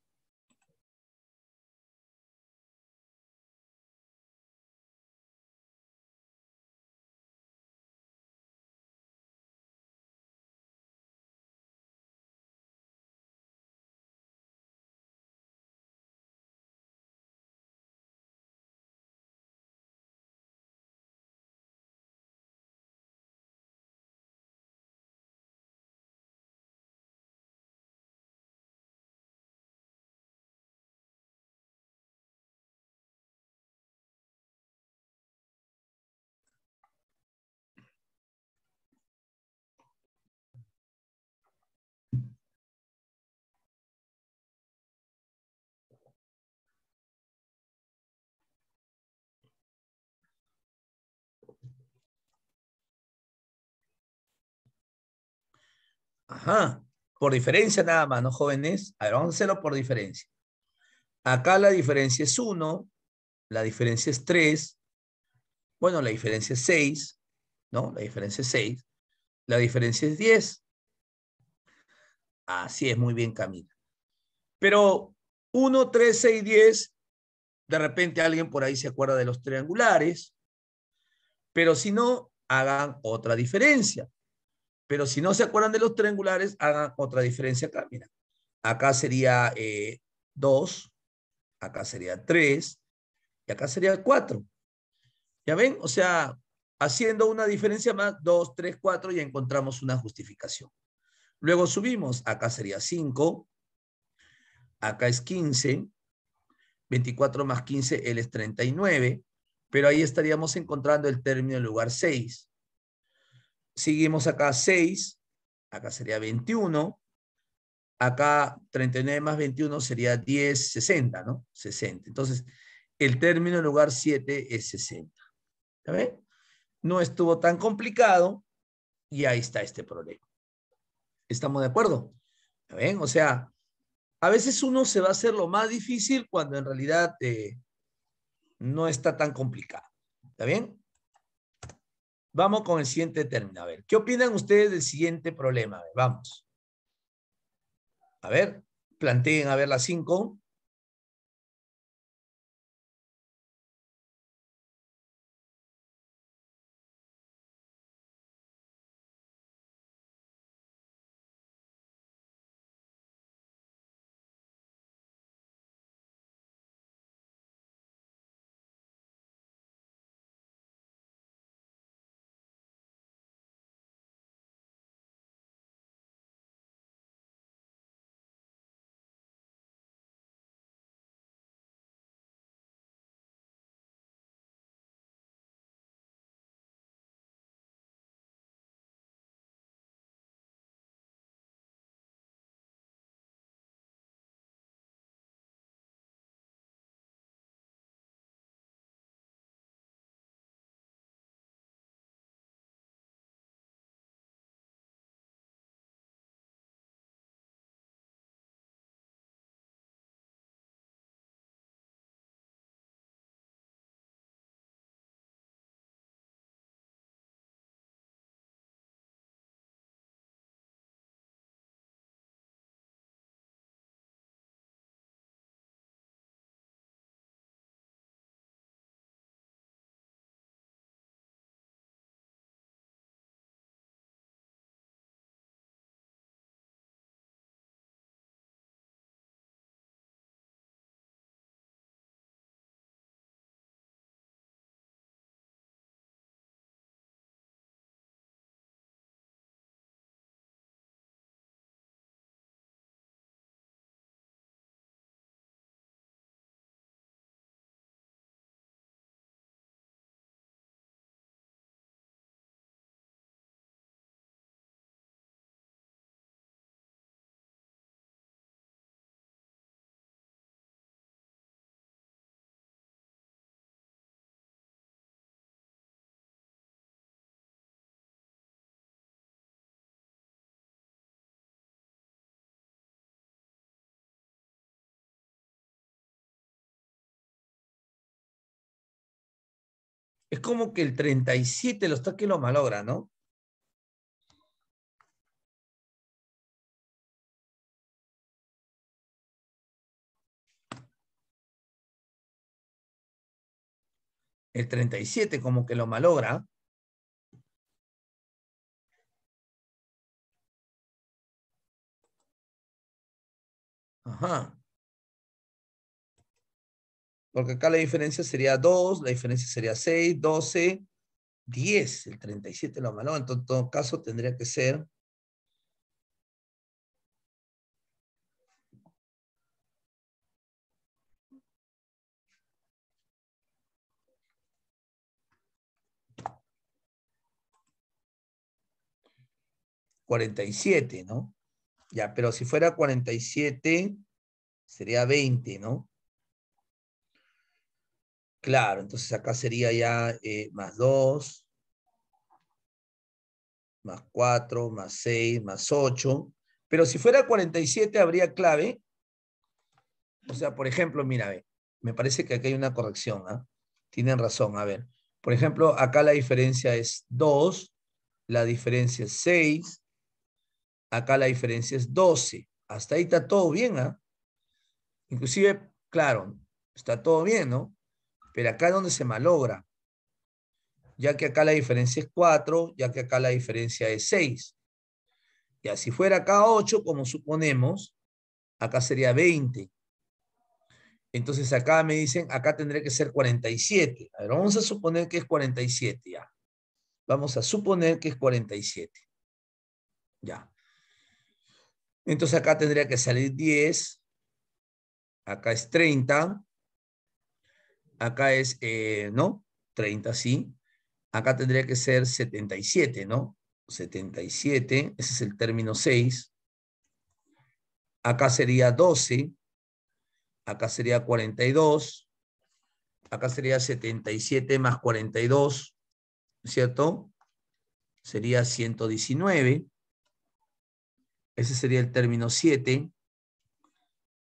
Ajá, por diferencia nada más, ¿no, jóvenes? A ver, vamos a hacerlo por diferencia. Acá la diferencia es 1, la diferencia es 3, bueno, la diferencia es 6, ¿no? La diferencia es 6, la diferencia es 10. Así es, muy bien, Camila. Pero 1, 3, 6, 10, de repente alguien por ahí se acuerda de los triangulares, pero si no, hagan otra diferencia. Pero si no se acuerdan de los triangulares, hagan otra diferencia acá. Mira, acá sería 2, acá sería 3 y acá sería 4. ¿Ya ven? O sea, haciendo una diferencia más, 2, 3, 4, ya encontramos una justificación. Luego subimos, acá sería 5, acá es 15, 24 más 15, él es 39, pero ahí estaríamos encontrando el término en lugar 6. Seguimos acá 6, acá sería 21, acá 39 más 21 sería 10, 60, ¿no? 60. Entonces, el término en lugar 7 es 60. ¿Ya ven? No estuvo tan complicado y ahí está este problema. ¿Estamos de acuerdo? ¿Ya ven? O sea, a veces uno se va a hacer lo más difícil cuando en realidad no está tan complicado. ¿Está bien? Vamos con el siguiente término. A ver, ¿qué opinan ustedes del siguiente problema? A ver, vamos. A ver, planteen a ver las 5. Es como que el 37 lo está que lo malogra, ¿no? El 37 como que lo malogra. Ajá. Porque acá la diferencia sería 2, la diferencia sería 6, 12, 10. El 37 lo malogra. Entonces, en todo caso, tendría que ser 47, ¿no? Ya, pero si fuera 47, sería 20, ¿no? Claro, entonces acá sería ya más 2, más 4, más 6, más 8. Pero si fuera 47, habría clave. O sea, por ejemplo, mira, ve, me parece que aquí hay una corrección, ¿ah? Tienen razón, a ver. Por ejemplo, acá la diferencia es 2, la diferencia es 6, acá la diferencia es 12. Hasta ahí está todo bien, ¿ah? Inclusive, claro, está todo bien, ¿no? Pero acá es donde se malogra, ya que acá la diferencia es 4, ya que acá la diferencia es 6. Ya, si fuera acá 8, como suponemos, acá sería 20. Entonces acá me dicen, acá tendría que ser 47. A ver, vamos a suponer que es 47 ya. Vamos a suponer que es 47. Ya. Entonces acá tendría que salir 10. Acá es 30. Acá es, ¿no? 30, sí. Acá tendría que ser 77, ¿no? 77, ese es el término 6. Acá sería 12. Acá sería 42. Acá sería 77 más 42, ¿cierto? Sería 119. Ese sería el término 7.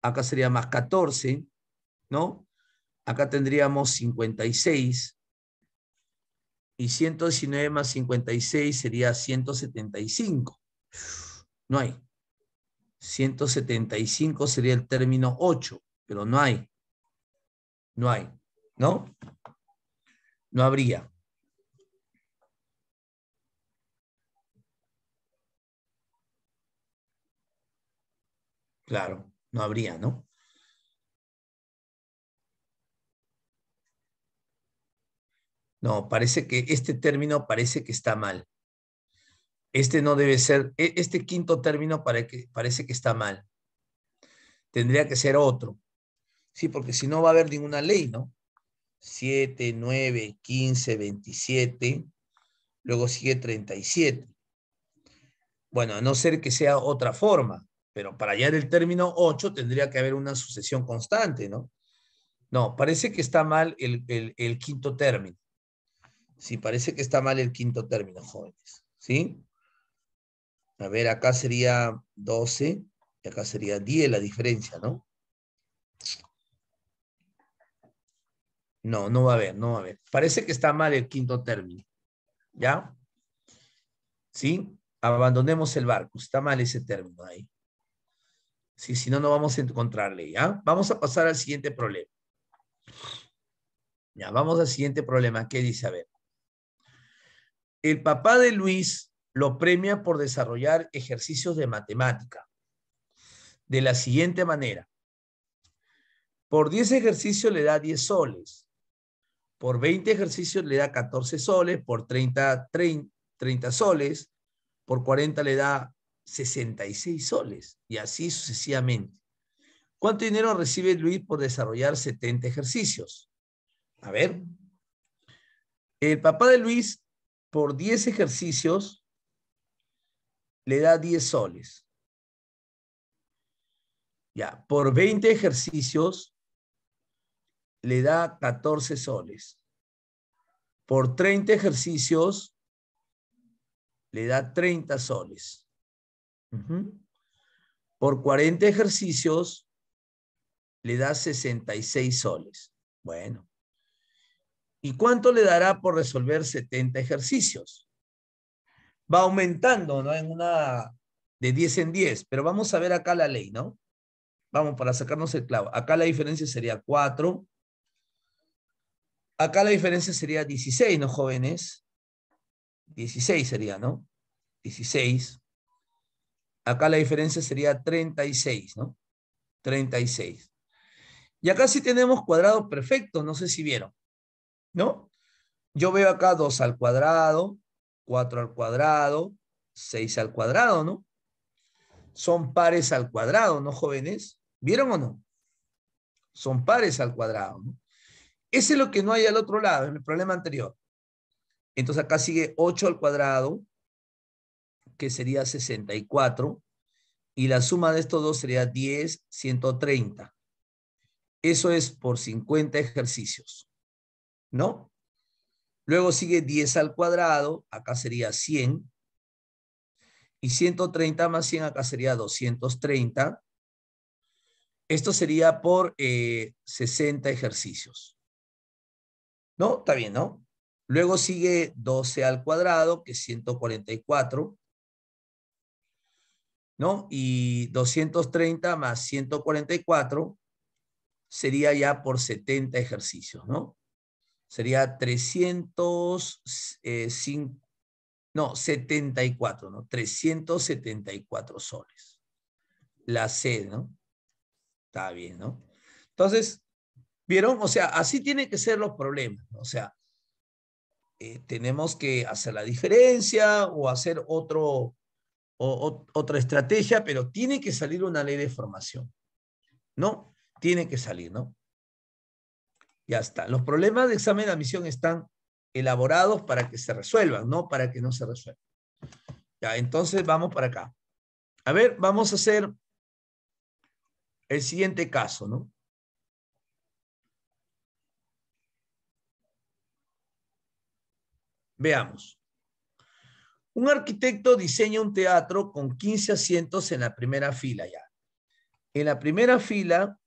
Acá sería más 14, ¿no? Acá tendríamos 56. Y 119 más 56 sería 175. No hay. 175 sería el término 8, pero no hay. No hay. ¿No? No habría. Claro, no habría, ¿no? No, parece que este término parece que está mal. Este no debe ser, este quinto término parece que está mal. Tendría que ser otro. Sí, porque si no va a haber ninguna ley, ¿no? 7, 9, 15, 27, luego sigue 37. Bueno, a no ser que sea otra forma, pero para hallar el término 8 tendría que haber una sucesión constante, ¿no? No, parece que está mal el quinto término. Sí, parece que está mal el quinto término, jóvenes. ¿Sí? A ver, acá sería 12 y acá sería 10 la diferencia, ¿no? No, no va a haber, no va a haber. Parece que está mal el quinto término. ¿Ya? ¿Sí? Abandonemos el barco. Está mal ese término ahí. Sí, si no, no vamos a encontrarle, ¿ya? Vamos a pasar al siguiente problema. Ya, vamos al siguiente problema. ¿Qué dice? A ver. El papá de Luis lo premia por desarrollar ejercicios de matemática de la siguiente manera. Por 10 ejercicios le da 10 soles. Por 20 ejercicios le da 14 soles. Por 30 soles. Por 40 le da 66 soles. Y así sucesivamente. ¿Cuánto dinero recibe Luis por desarrollar 70 ejercicios? A ver. El papá de Luis, por 10 ejercicios, le da 10 soles. Ya, por 20 ejercicios, le da 14 soles. Por 30 ejercicios, le da 30 soles. Por 40 ejercicios, le da 66 soles. Bueno. ¿Y cuánto le dará por resolver 70 ejercicios? Va aumentando, ¿no? En una de 10 en 10, pero vamos a ver acá la ley, ¿no? Vamos, para sacarnos el clavo. Acá la diferencia sería 4. Acá la diferencia sería 16, ¿no, jóvenes? 16 sería, ¿no? 16. Acá la diferencia sería 36, ¿no? 36. Y acá sí tenemos cuadrados perfectos, no sé si vieron, ¿no? Yo veo acá 2 al cuadrado, 4 al cuadrado, 6 al cuadrado, ¿no? Son pares al cuadrado, ¿no, jóvenes? ¿Vieron o no? Son pares al cuadrado, ¿no? Ese es lo que no hay al otro lado, en el problema anterior. Entonces acá sigue 8 al cuadrado, que sería 64, y la suma de estos dos sería 10, 130. Eso es por 50 ejercicios, ¿no? Luego sigue 10 al cuadrado, acá sería 100, y 130 más 100 acá sería 230. Esto sería por 60 ejercicios, ¿no? Está bien, ¿no? Luego sigue 12 al cuadrado, que es 144, ¿no? Y 230 más 144 sería ya por 70 ejercicios, ¿no? Sería 305, no, 74, ¿no? 374 soles. La C, ¿no? Está bien, ¿no? Entonces, ¿vieron? O sea, así tienen que ser los problemas, ¿no? O sea, tenemos que hacer la diferencia o hacer otra estrategia, pero tiene que salir una ley de formación, ¿no? Tiene que salir, ¿no? Ya está. Los problemas de examen de admisión están elaborados para que se resuelvan, no para que no se resuelvan. Ya, entonces vamos para acá. A ver, vamos a hacer el siguiente caso, ¿no? Veamos. Un arquitecto diseña un teatro con 15 asientos en la primera fila ya. En la primera fila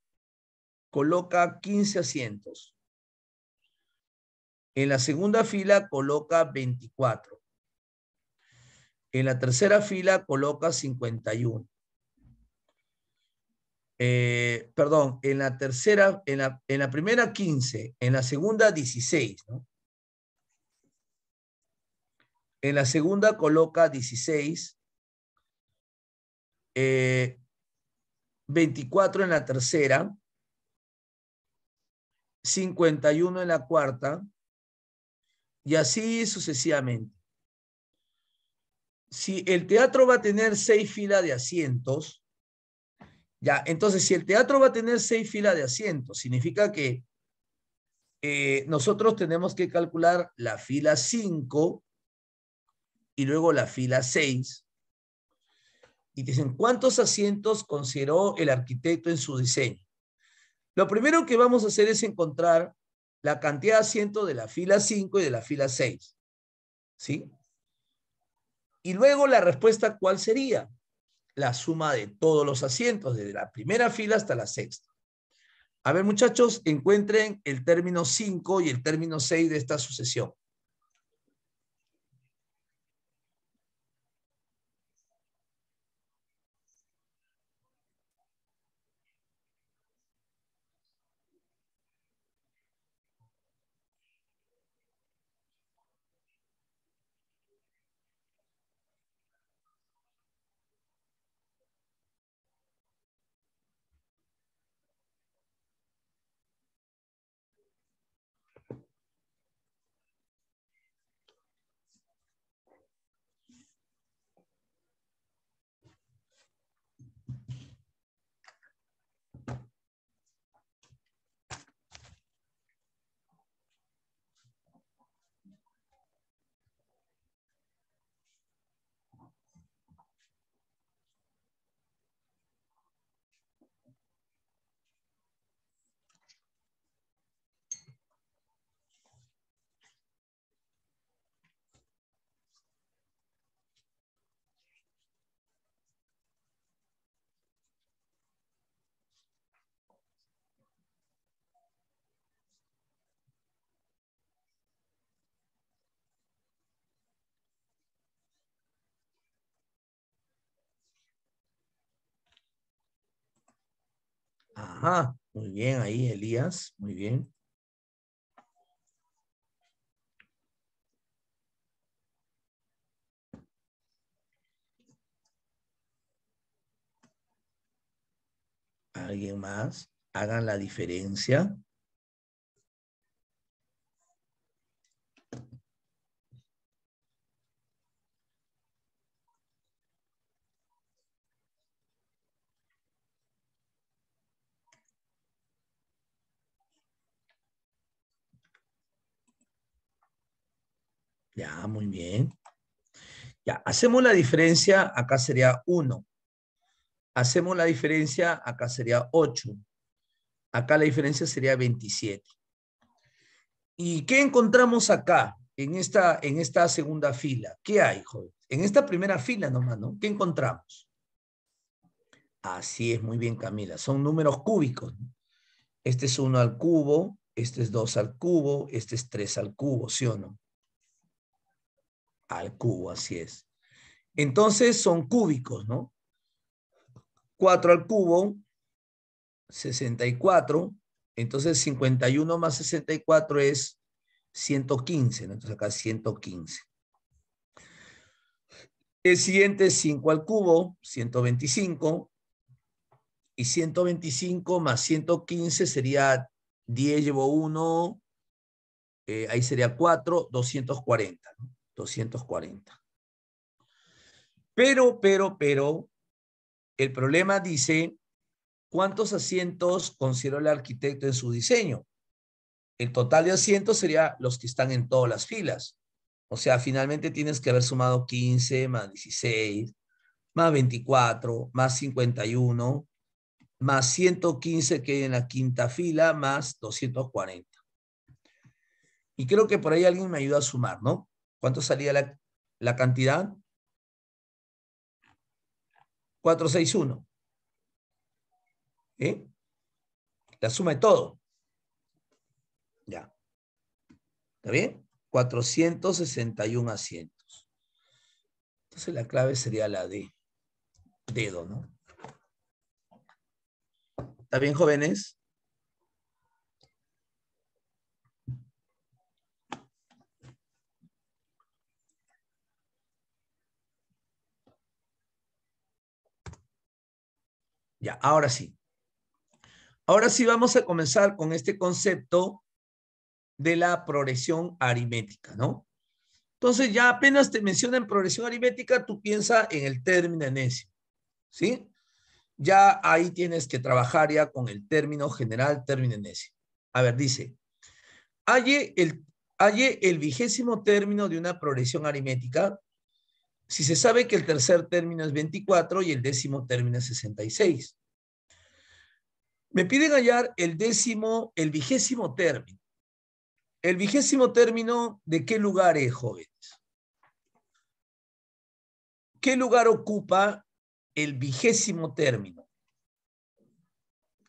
coloca 15 asientos. En la segunda fila coloca 24. En la tercera fila coloca 51. Perdón, en la tercera, en la primera 15, en la segunda 16, ¿no? En la segunda coloca 16, 24 en la tercera, 51 en la cuarta, y así sucesivamente. Si el teatro va a tener 6 filas de asientos, ya, entonces si el teatro va a tener 6 filas de asientos, significa que nosotros tenemos que calcular la fila 5 y luego la fila 6. Y dicen, ¿cuántos asientos consideró el arquitecto en su diseño? Lo primero que vamos a hacer es encontrar la cantidad de asientos de la fila 5 y de la fila 6. ¿Sí? Y luego la respuesta, ¿cuál sería? La suma de todos los asientos, desde la primera fila hasta la sexta. A ver, muchachos, encuentren el término 5 y el término 6 de esta sucesión. Ajá, muy bien ahí, Elías, muy bien. ¿Alguien más? Hagan la diferencia. Ya, muy bien. Ya, hacemos la diferencia, acá sería 1. Hacemos la diferencia, acá sería 8. Acá la diferencia sería 27. ¿Y qué encontramos acá, en esta segunda fila? ¿Qué hay, joven? En esta primera fila nomás, ¿no? ¿Qué encontramos? Así es, muy bien, Camila. Son números cúbicos, ¿no? Este es 1 al cubo, este es 2 al cubo, este es 3 al cubo, ¿sí o no? Al cubo, así es. Entonces son cúbicos, ¿no? 4 al cubo, 64. Entonces 51 más 64 es 115, ¿no? Entonces acá 115. El siguiente es 5 al cubo, 125. Y 125 más 115 sería 10 llevo 1, ahí sería 4, 240, ¿no? 240. Pero, el problema dice, ¿cuántos asientos consideró el arquitecto en su diseño? El total de asientos sería los que están en todas las filas. O sea, finalmente tienes que haber sumado 15 más 16, más 24, más 51, más 115 que hay en la quinta fila, más 240. Y creo que por ahí alguien me ayuda a sumar, ¿no? ¿Cuánto salía la cantidad? 461. ¿Eh? La suma de todo. Ya. ¿Está bien? 461 asientos. Entonces la clave sería la D. Dedo, ¿no? ¿Está bien, jóvenes? Ya, ahora sí. Ahora sí vamos a comenzar con este concepto de la progresión aritmética, ¿no? Entonces ya apenas te mencionan progresión aritmética, tú piensas en el término enésimo, ¿sí? Ya ahí tienes que trabajar ya con el término general, término enésimo. A ver, dice, halle el vigésimo término de una progresión aritmética si se sabe que el tercer término es 24 y el décimo término es 66. Me piden hallar el vigésimo término. ¿El vigésimo término de qué lugar es, jóvenes? ¿Qué lugar ocupa el vigésimo término?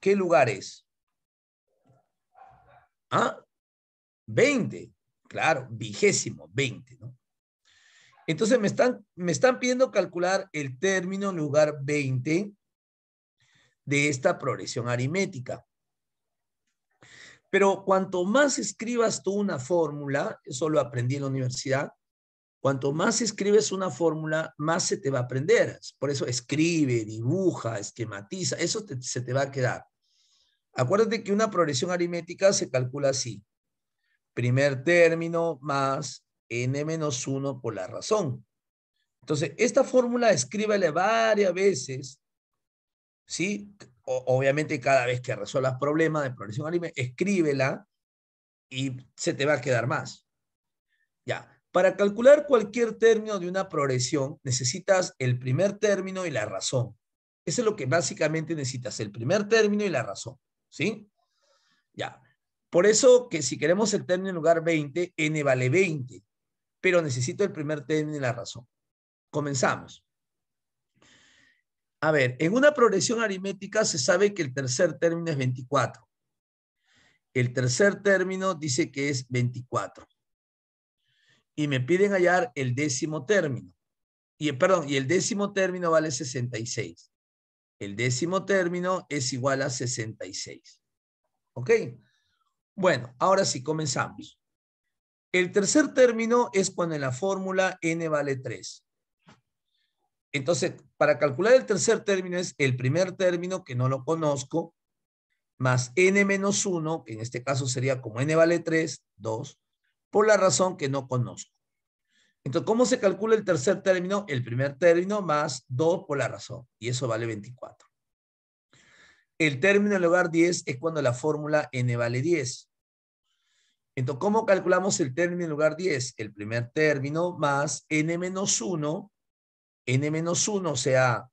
¿Qué lugar es? ¿Ah? 20. Claro, vigésimo, 20, ¿no? Entonces me están pidiendo calcular el término en lugar 20 de esta progresión aritmética. Pero cuanto más escribas tú una fórmula, eso lo aprendí en la universidad, cuanto más escribes una fórmula, más se te va a aprender. Por eso escribe, dibuja, esquematiza, eso se te va a quedar. Acuérdate que una progresión aritmética se calcula así. Primer término más n-1 por la razón. Entonces, esta fórmula escríbele varias veces, ¿sí? Obviamente cada vez que resuelvas problemas de progresión aritmética, escríbela y se te va a quedar más. Ya. Para calcular cualquier término de una progresión, necesitas el primer término y la razón. Eso es lo que básicamente necesitas, el primer término y la razón, ¿sí? Ya. Por eso que si queremos el término en lugar 20, n vale 20, pero necesito el primer término y la razón. Comenzamos. A ver, en una progresión aritmética se sabe que el tercer término es 24. El tercer término dice que es 24. Y me piden hallar el décimo término. Y el décimo término vale 66. el décimo término es igual a 66. ¿Ok? Bueno, ahora sí, comenzamos. El tercer término es cuando en la fórmula n vale 3. Entonces, para calcular el tercer término es el primer término, que no lo conozco, más n menos 1, que en este caso sería como n vale 3, 2, por la razón que no conozco. Entonces, ¿cómo se calcula el tercer término? El primer término más 2 por la razón, y eso vale 24. El término en lugar 10 es cuando la fórmula n vale 10. Entonces, ¿cómo calculamos el término en lugar 10? El primer término más n menos 1, o sea,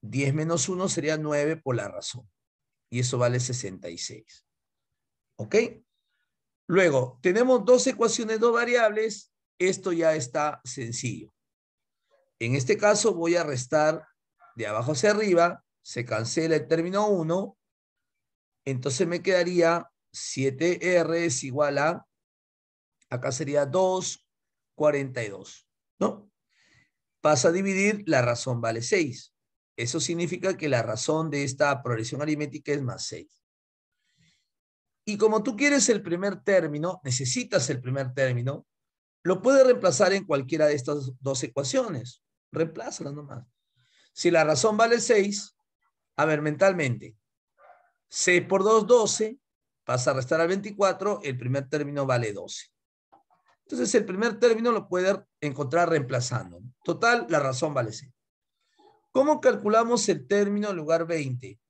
10 menos 1 sería 9 por la razón. Y eso vale 66. ¿Ok? Luego, tenemos dos ecuaciones, dos variables. Esto ya está sencillo. En este caso voy a restar de abajo hacia arriba. Se cancela el término 1. Entonces me quedaría 7R es igual a, acá sería 2,42, ¿no? Pasa a dividir, la razón vale 6. Eso significa que la razón de esta progresión aritmética es más 6. Y como tú quieres el primer término, necesitas el primer término, lo puedes reemplazar en cualquiera de estas dos ecuaciones. Reemplázala nomás. Si la razón vale 6, a ver, mentalmente, 6 por 2, 12, pasa a restar al 24, el primer término vale 12. Entonces el primer término lo puedes encontrar reemplazando. Total, la razón vale 6. ¿Cómo calculamos el término en lugar 20?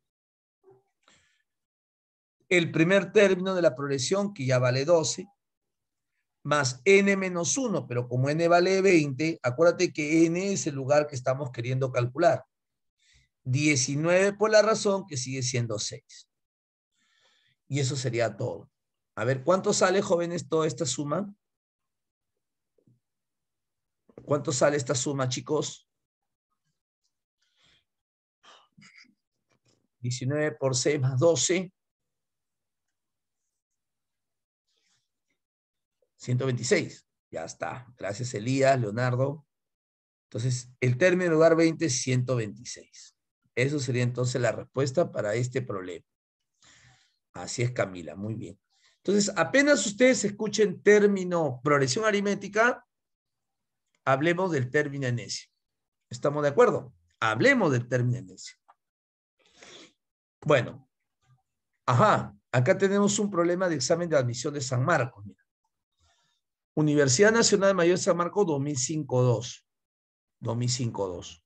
El primer término de la progresión, que ya vale 12, más n menos 1, pero como n vale 20, acuérdate que n es el lugar que estamos queriendo calcular. 19 por la razón, que sigue siendo 6. Y eso sería todo. A ver, ¿cuánto sale, jóvenes, toda esta suma? ¿Cuánto sale esta suma, chicos? 19 por 6 más 12. 126. Ya está. Gracias, Elías, Leonardo. Entonces, el término en lugar 20 es 126. Eso sería entonces la respuesta para este problema. Así es, Camila. Muy bien. Entonces, apenas ustedes escuchen término progresión aritmética, hablemos del término enésimo. ¿Estamos de acuerdo? Hablemos del término enésimo. Bueno. Ajá. Acá tenemos un problema de examen de admisión de San Marcos. Mira. Universidad Nacional Mayor de San Marcos 2005-2. 2005-2.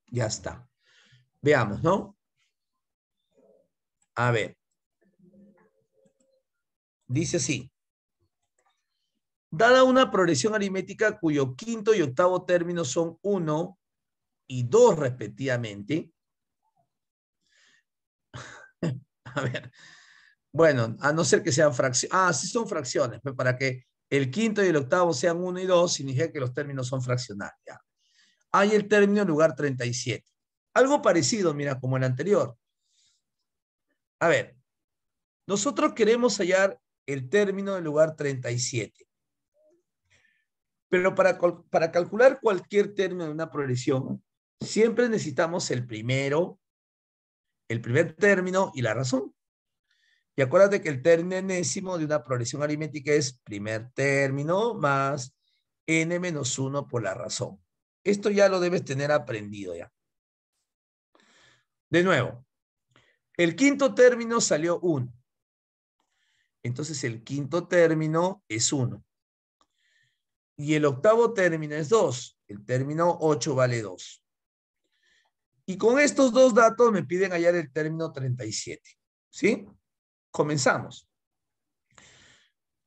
Ya está. Veamos, ¿no? A ver. Dice así. Dada una progresión aritmética cuyo quinto y octavo términos son 1 y 2 respectivamente. A ver. Bueno, a no ser que sean fracciones. Ah, sí son fracciones. Pero para que el quinto y el octavo sean 1 y 2, significa que los términos son fraccionarios. ¿Ya? Hay el término en lugar 37. Algo parecido, mira, como el anterior. A ver, nosotros queremos hallar el término en lugar 37. Pero para calcular cualquier término de una progresión, siempre necesitamos el primer término y la razón. Y acuérdate que el término enésimo de una progresión aritmética es primer término más n menos 1 por la razón. Esto ya lo debes tener aprendido ya. De nuevo, el quinto término salió 1. Entonces el quinto término es 1. Y el octavo término es 2. El término 8 vale 2. Y con estos dos datos me piden hallar el término 37. ¿Sí? Comenzamos.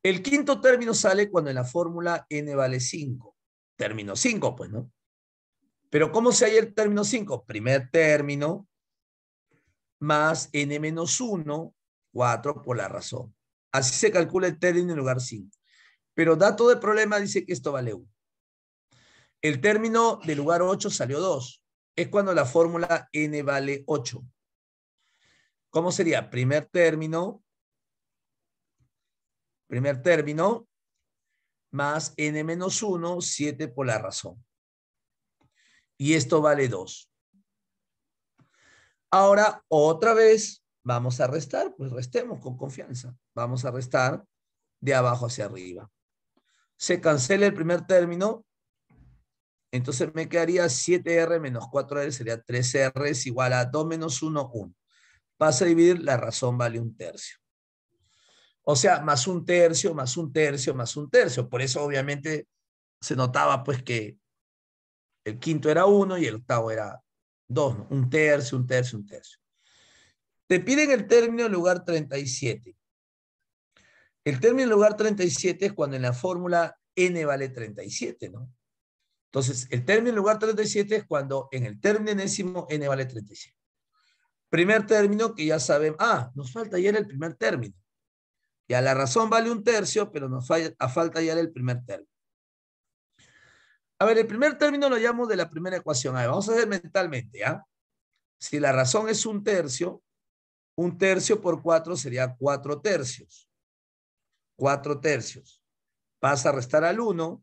El quinto término sale cuando en la fórmula n vale 5. Término 5, pues, ¿no? Pero ¿cómo se halla el término 5? Primer término más n menos 1, 4 por la razón. Así se calcula el término en lugar 5. Pero dato de problema dice que esto vale 1. El término del lugar 8 salió 2. Es cuando la fórmula n vale 8. ¿Cómo sería? Primer término más n menos 1, 7 por la razón. Y esto vale 2. Ahora, otra vez, vamos a restar, pues restemos con confianza. Vamos a restar de abajo hacia arriba. Se cancela el primer término, entonces me quedaría 7R menos 4R, sería 3R es igual a 2 menos 1, 1. Pasa a dividir, la razón vale 1/3. O sea, más 1/3, más 1/3, más 1/3. Por eso, obviamente, se notaba pues que el quinto era 1 y el octavo era 2, ¿no? 1/3, 1/3, 1/3. Te piden el término en lugar 37. El término en lugar 37 es cuando en la fórmula n vale 37, ¿no? Entonces, el término en lugar 37 es cuando en el término enésimo n vale 37. Primer término que ya saben, nos falta ya el primer término. Ya la razón vale 1/3, pero nos falta ya el primer término. A ver, el primer término lo llamo de la primera ecuación. A ver, vamos a hacer mentalmente, ¿ya? Si la razón es 1/3, 1/3 por 4 sería 4/3. 4/3. Pasa a restar al 1.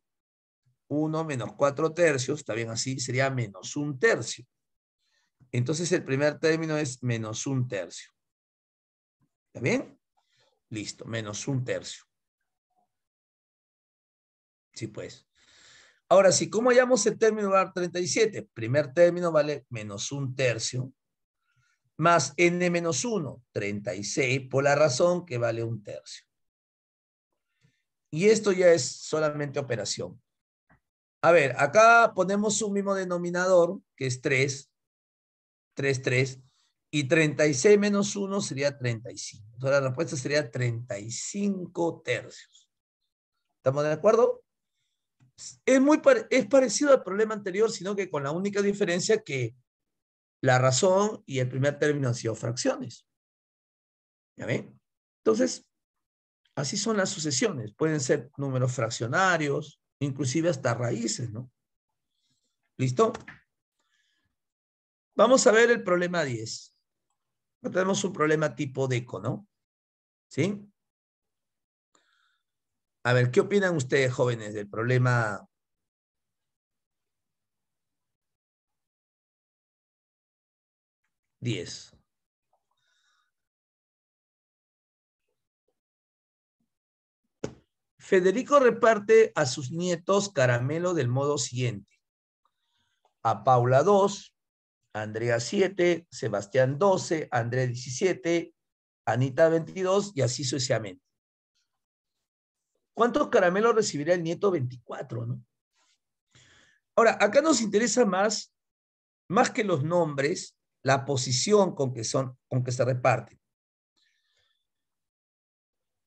1 menos 4/3, está bien así, sería menos 1/3. Entonces el primer término es menos 1/3. ¿Está bien? Listo, menos 1/3. Sí, pues. Ahora sí, ¿cómo hallamos el término lugar 37? Primer término vale menos 1/3 más n menos 1, 36, por la razón que vale 1/3. Y esto ya es solamente operación. A ver, acá ponemos un mismo denominador, que es 3, 3, 3, y 36 menos 1 sería 35. Entonces la respuesta sería 35/3. ¿Estamos de acuerdo? Es parecido al problema anterior, sino que con la única diferencia que la razón y el primer término han sido fracciones. ¿Ya ven? Entonces, así son las sucesiones. Pueden ser números fraccionarios, inclusive hasta raíces, ¿no? ¿Listo? Vamos a ver el problema 10. Tenemos un problema tipo DECO, ¿no? ¿Sí? A ver, ¿qué opinan ustedes, jóvenes, del problema 10? Federico reparte a sus nietos caramelo del modo siguiente. A Paula 2, Andrea 7, Sebastián 12, Andrea 17, Anita 22 y así sucesivamente. ¿Cuántos caramelos recibirá el nieto 24, no? Ahora, acá nos interesa más que los nombres, la posición con que se reparten.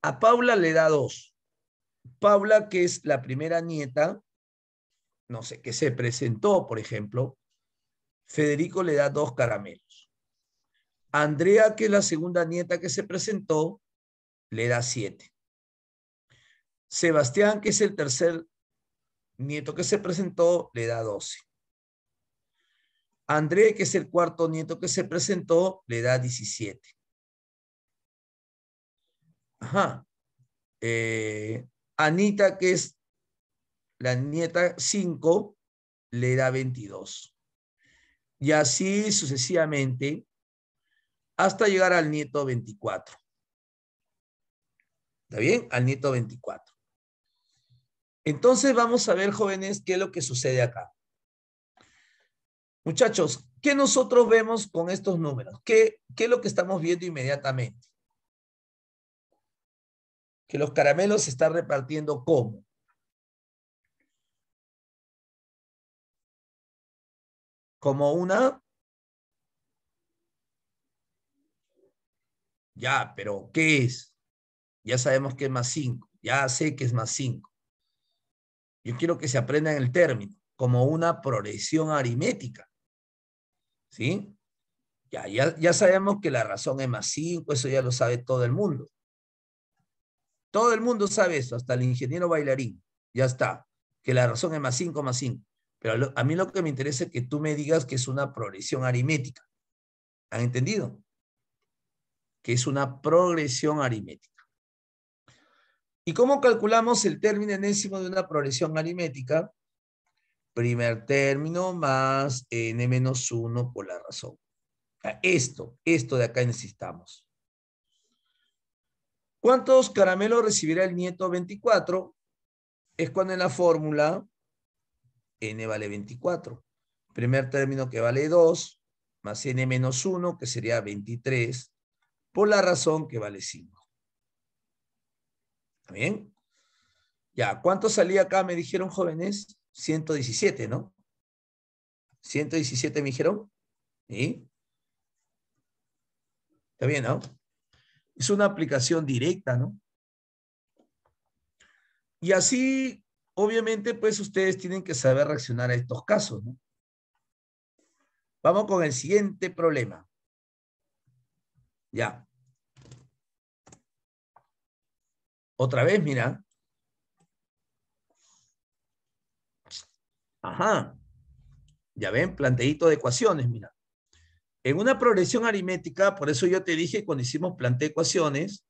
A Paula le da 2. Paula, que es la primera nieta, no sé, que se presentó, por ejemplo, Federico le da 2 caramelos. Andrea, que es la segunda nieta que se presentó, le da 7. Sebastián, que es el tercer nieto que se presentó, le da 12. André, que es el cuarto nieto que se presentó, le da 17. Ajá. Anita, que es la nieta 5, le da 22. Y así sucesivamente hasta llegar al nieto 24. ¿Está bien? Al nieto 24. Entonces vamos a ver, jóvenes, qué es lo que sucede acá. Muchachos, ¿qué nosotros vemos con estos números? ¿Qué es lo que estamos viendo inmediatamente? Que los caramelos se están repartiendo ¿cómo? Como una... Ya, pero ¿qué es? Ya sabemos que es más 5. Ya sé que es más 5. Yo quiero que se aprendan el término como una progresión aritmética. ¿Sí? Ya sabemos que la razón es más 5, eso ya lo sabe todo el mundo. Todo el mundo sabe eso, hasta el ingeniero bailarín. Ya está, que la razón es más 5 más 5. Pero a mí lo que me interesa es que tú me digas que es una progresión aritmética. ¿Han entendido? Que es una progresión aritmética. ¿Y cómo calculamos el término enésimo de una progresión aritmética? Primer término más n menos 1 por la razón. Esto de acá necesitamos. ¿Cuántos caramelos recibirá el nieto 24? Es cuando en la fórmula n vale 24. Primer término que vale 2, más n menos 1, que sería 23, por la razón que vale 5. ¿Está bien? Ya, ¿cuánto salía acá? Me dijeron, jóvenes, 117, ¿no? 117 me dijeron. ¿Sí? Está bien, ¿no? Es una aplicación directa, ¿no? Y así, obviamente, pues ustedes tienen que saber reaccionar a estos casos, ¿no? Vamos con el siguiente problema. Ya. Otra vez, mira. Ajá. Ya ven, planteíto de ecuaciones, mira. En una progresión aritmética, por eso yo te dije cuando hicimos plantea ecuaciones,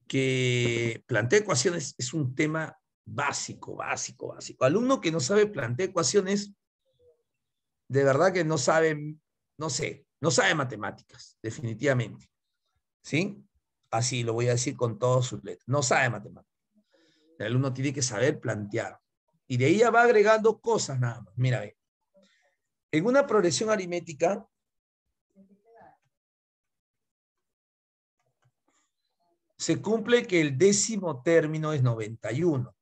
que plantea ecuaciones es un tema básico. Alumno que no sabe plantea ecuaciones, de verdad que no sabe, no sé, no sabe matemáticas, definitivamente. ¿Sí? Así lo voy a decir con todas sus letras. No sabe matemáticas. El alumno tiene que saber plantear. Y de ahí ya va agregando cosas nada más. Mira, ve. En una progresión aritmética, se cumple que el décimo término es 91.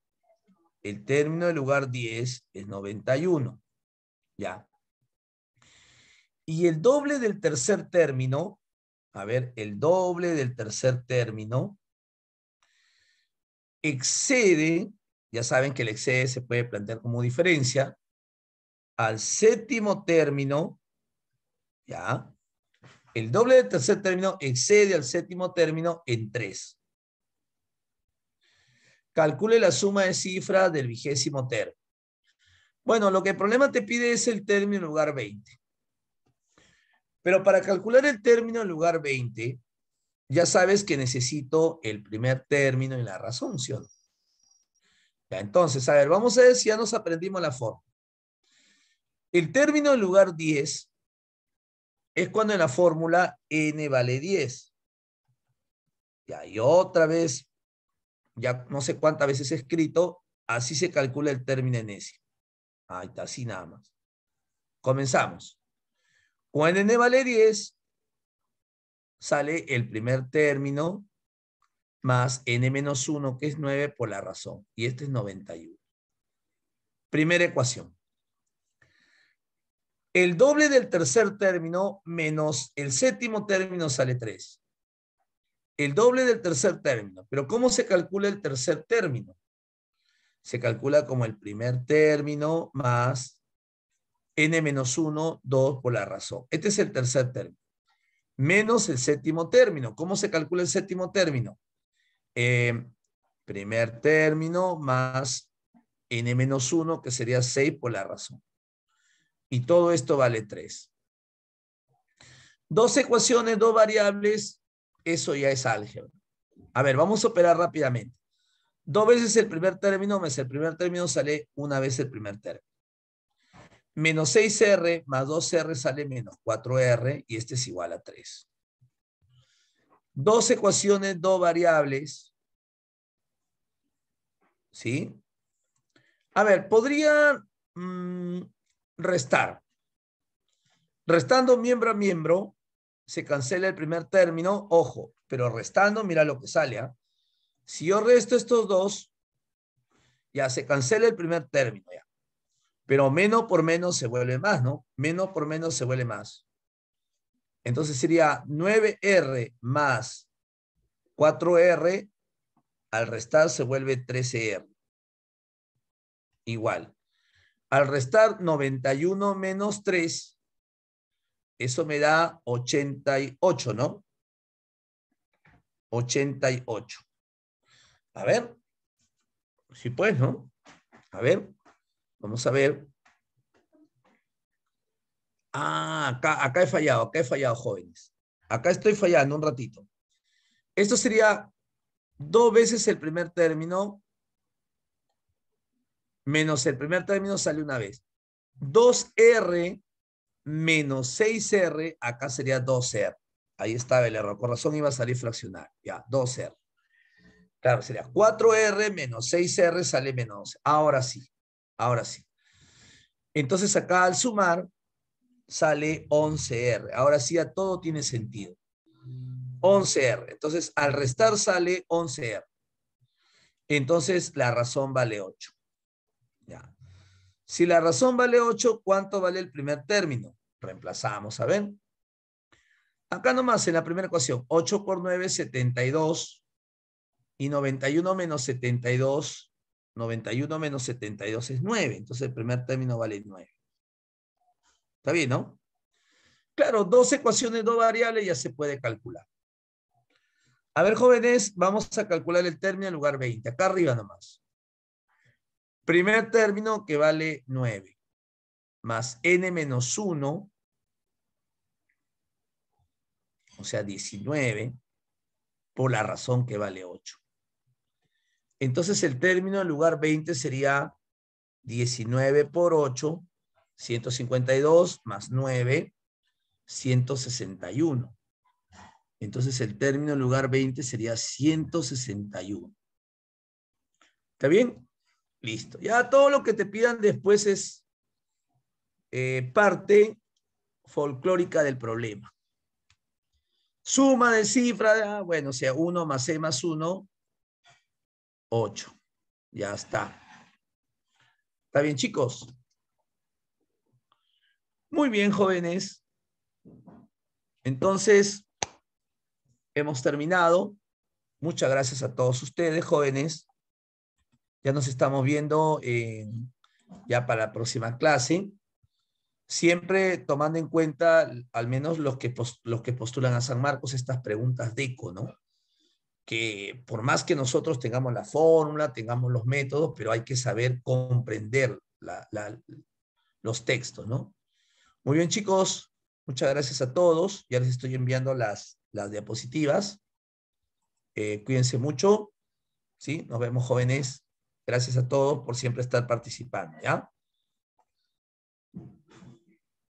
El término del lugar 10 es 91. ¿Ya? Y el doble del tercer término, a ver, el doble del tercer término excede, ya saben que el excede se puede plantear como diferencia, al séptimo término, ¿ya? El doble del tercer término excede al séptimo término en 3. Calcule la suma de cifras del 20º término. Bueno, lo que el problema te pide es el término en lugar 20. Pero para calcular el término en lugar 20, ya sabes que necesito el primer término y la razón, ¿sí o no? Ya, entonces, a ver, vamos a ver si ya nos aprendimos la forma. El término en lugar 10 es cuando en la fórmula n vale 10. Ya, y otra vez, ya no sé cuántas veces he escrito, así se calcula el término en ese. Ahí está, así nada más. Comenzamos. Cuando n vale 10, sale el primer término más n menos 1, que es 9 por la razón. Y este es 91. Primera ecuación. El doble del tercer término menos el séptimo término sale 3. El doble del tercer término. Pero ¿cómo se calcula el tercer término? Se calcula como el primer término más n menos 1, 2 por la razón. Este es el tercer término. Menos el séptimo término. ¿Cómo se calcula el séptimo término? Primer término más n menos 1, que sería 6 por la razón. Y todo esto vale 3. Dos ecuaciones, dos variables, eso ya es álgebra. A ver, vamos a operar rápidamente. 2 veces el primer término más el primer término sale una vez el primer término. Menos 6R más 2R sale menos 4R y este es igual a 3. Dos ecuaciones, dos variables. ¿Sí? A ver, podría restar. Restando miembro a miembro, se cancela el primer término. Ojo, pero restando, mira lo que sale. ¿Eh? Si yo resto estos dos, ya se cancela el primer término. Ya. Pero menos por menos se vuelve más, ¿no? Menos por menos se vuelve más. Entonces sería 9R más 4R, al restar se vuelve 13R. Igual. Al restar 91 menos 3, eso me da 88, ¿no? 88. A ver. Sí, pues, ¿no? A ver. Vamos a ver. Ah, acá he fallado, jóvenes. Acá estoy fallando un ratito. Esto sería 2 veces el primer término menos el primer término sale una vez. 2R menos 6R, acá sería 2R. Ahí estaba el error. Con razón iba a salir fraccionario. Ya, 2R. Claro, sería 4R menos 6R sale menos 12. Ahora sí. Ahora sí. Entonces acá al sumar sale 11R. Ahora sí ya todo tiene sentido. 11R. Entonces al restar sale 11R. Entonces la razón vale 8. Ya. Si la razón vale 8, ¿cuánto vale el primer término? Reemplazamos, a ver. Acá nomás en la primera ecuación, 8 por 9 es 72 y 91 menos 72, 91 menos 72 es 9, entonces el primer término vale 9. ¿Está bien, no? Claro, dos ecuaciones, dos variables ya se puede calcular. A ver, jóvenes, vamos a calcular el término en lugar 20, acá arriba nomás. Primer término que vale 9, más n menos 1, o sea 19, por la razón que vale 8. Entonces el término en lugar 20 sería 19 por 8, 152 más 9, 161. Entonces el término en lugar 20 sería 161. ¿Está bien? Listo. Ya todo lo que te pidan después es parte folclórica del problema. Suma de cifras, bueno, o sea, 1 más c más 1, 8. Ya está. ¿Está bien, chicos? Muy bien, jóvenes. Entonces, hemos terminado. Muchas gracias a todos ustedes, jóvenes. Ya nos estamos viendo ya para la próxima clase. Siempre tomando en cuenta al menos los que postulan a San Marcos estas preguntas de ECO, ¿no? Que por más que nosotros tengamos la fórmula, tengamos los métodos, pero hay que saber comprender los textos, ¿no? Muy bien, chicos. Muchas gracias a todos. Ya les estoy enviando las diapositivas. Cuídense mucho. ¿Sí? Nos vemos, jóvenes. Gracias a todos por siempre estar participando, ¿ya?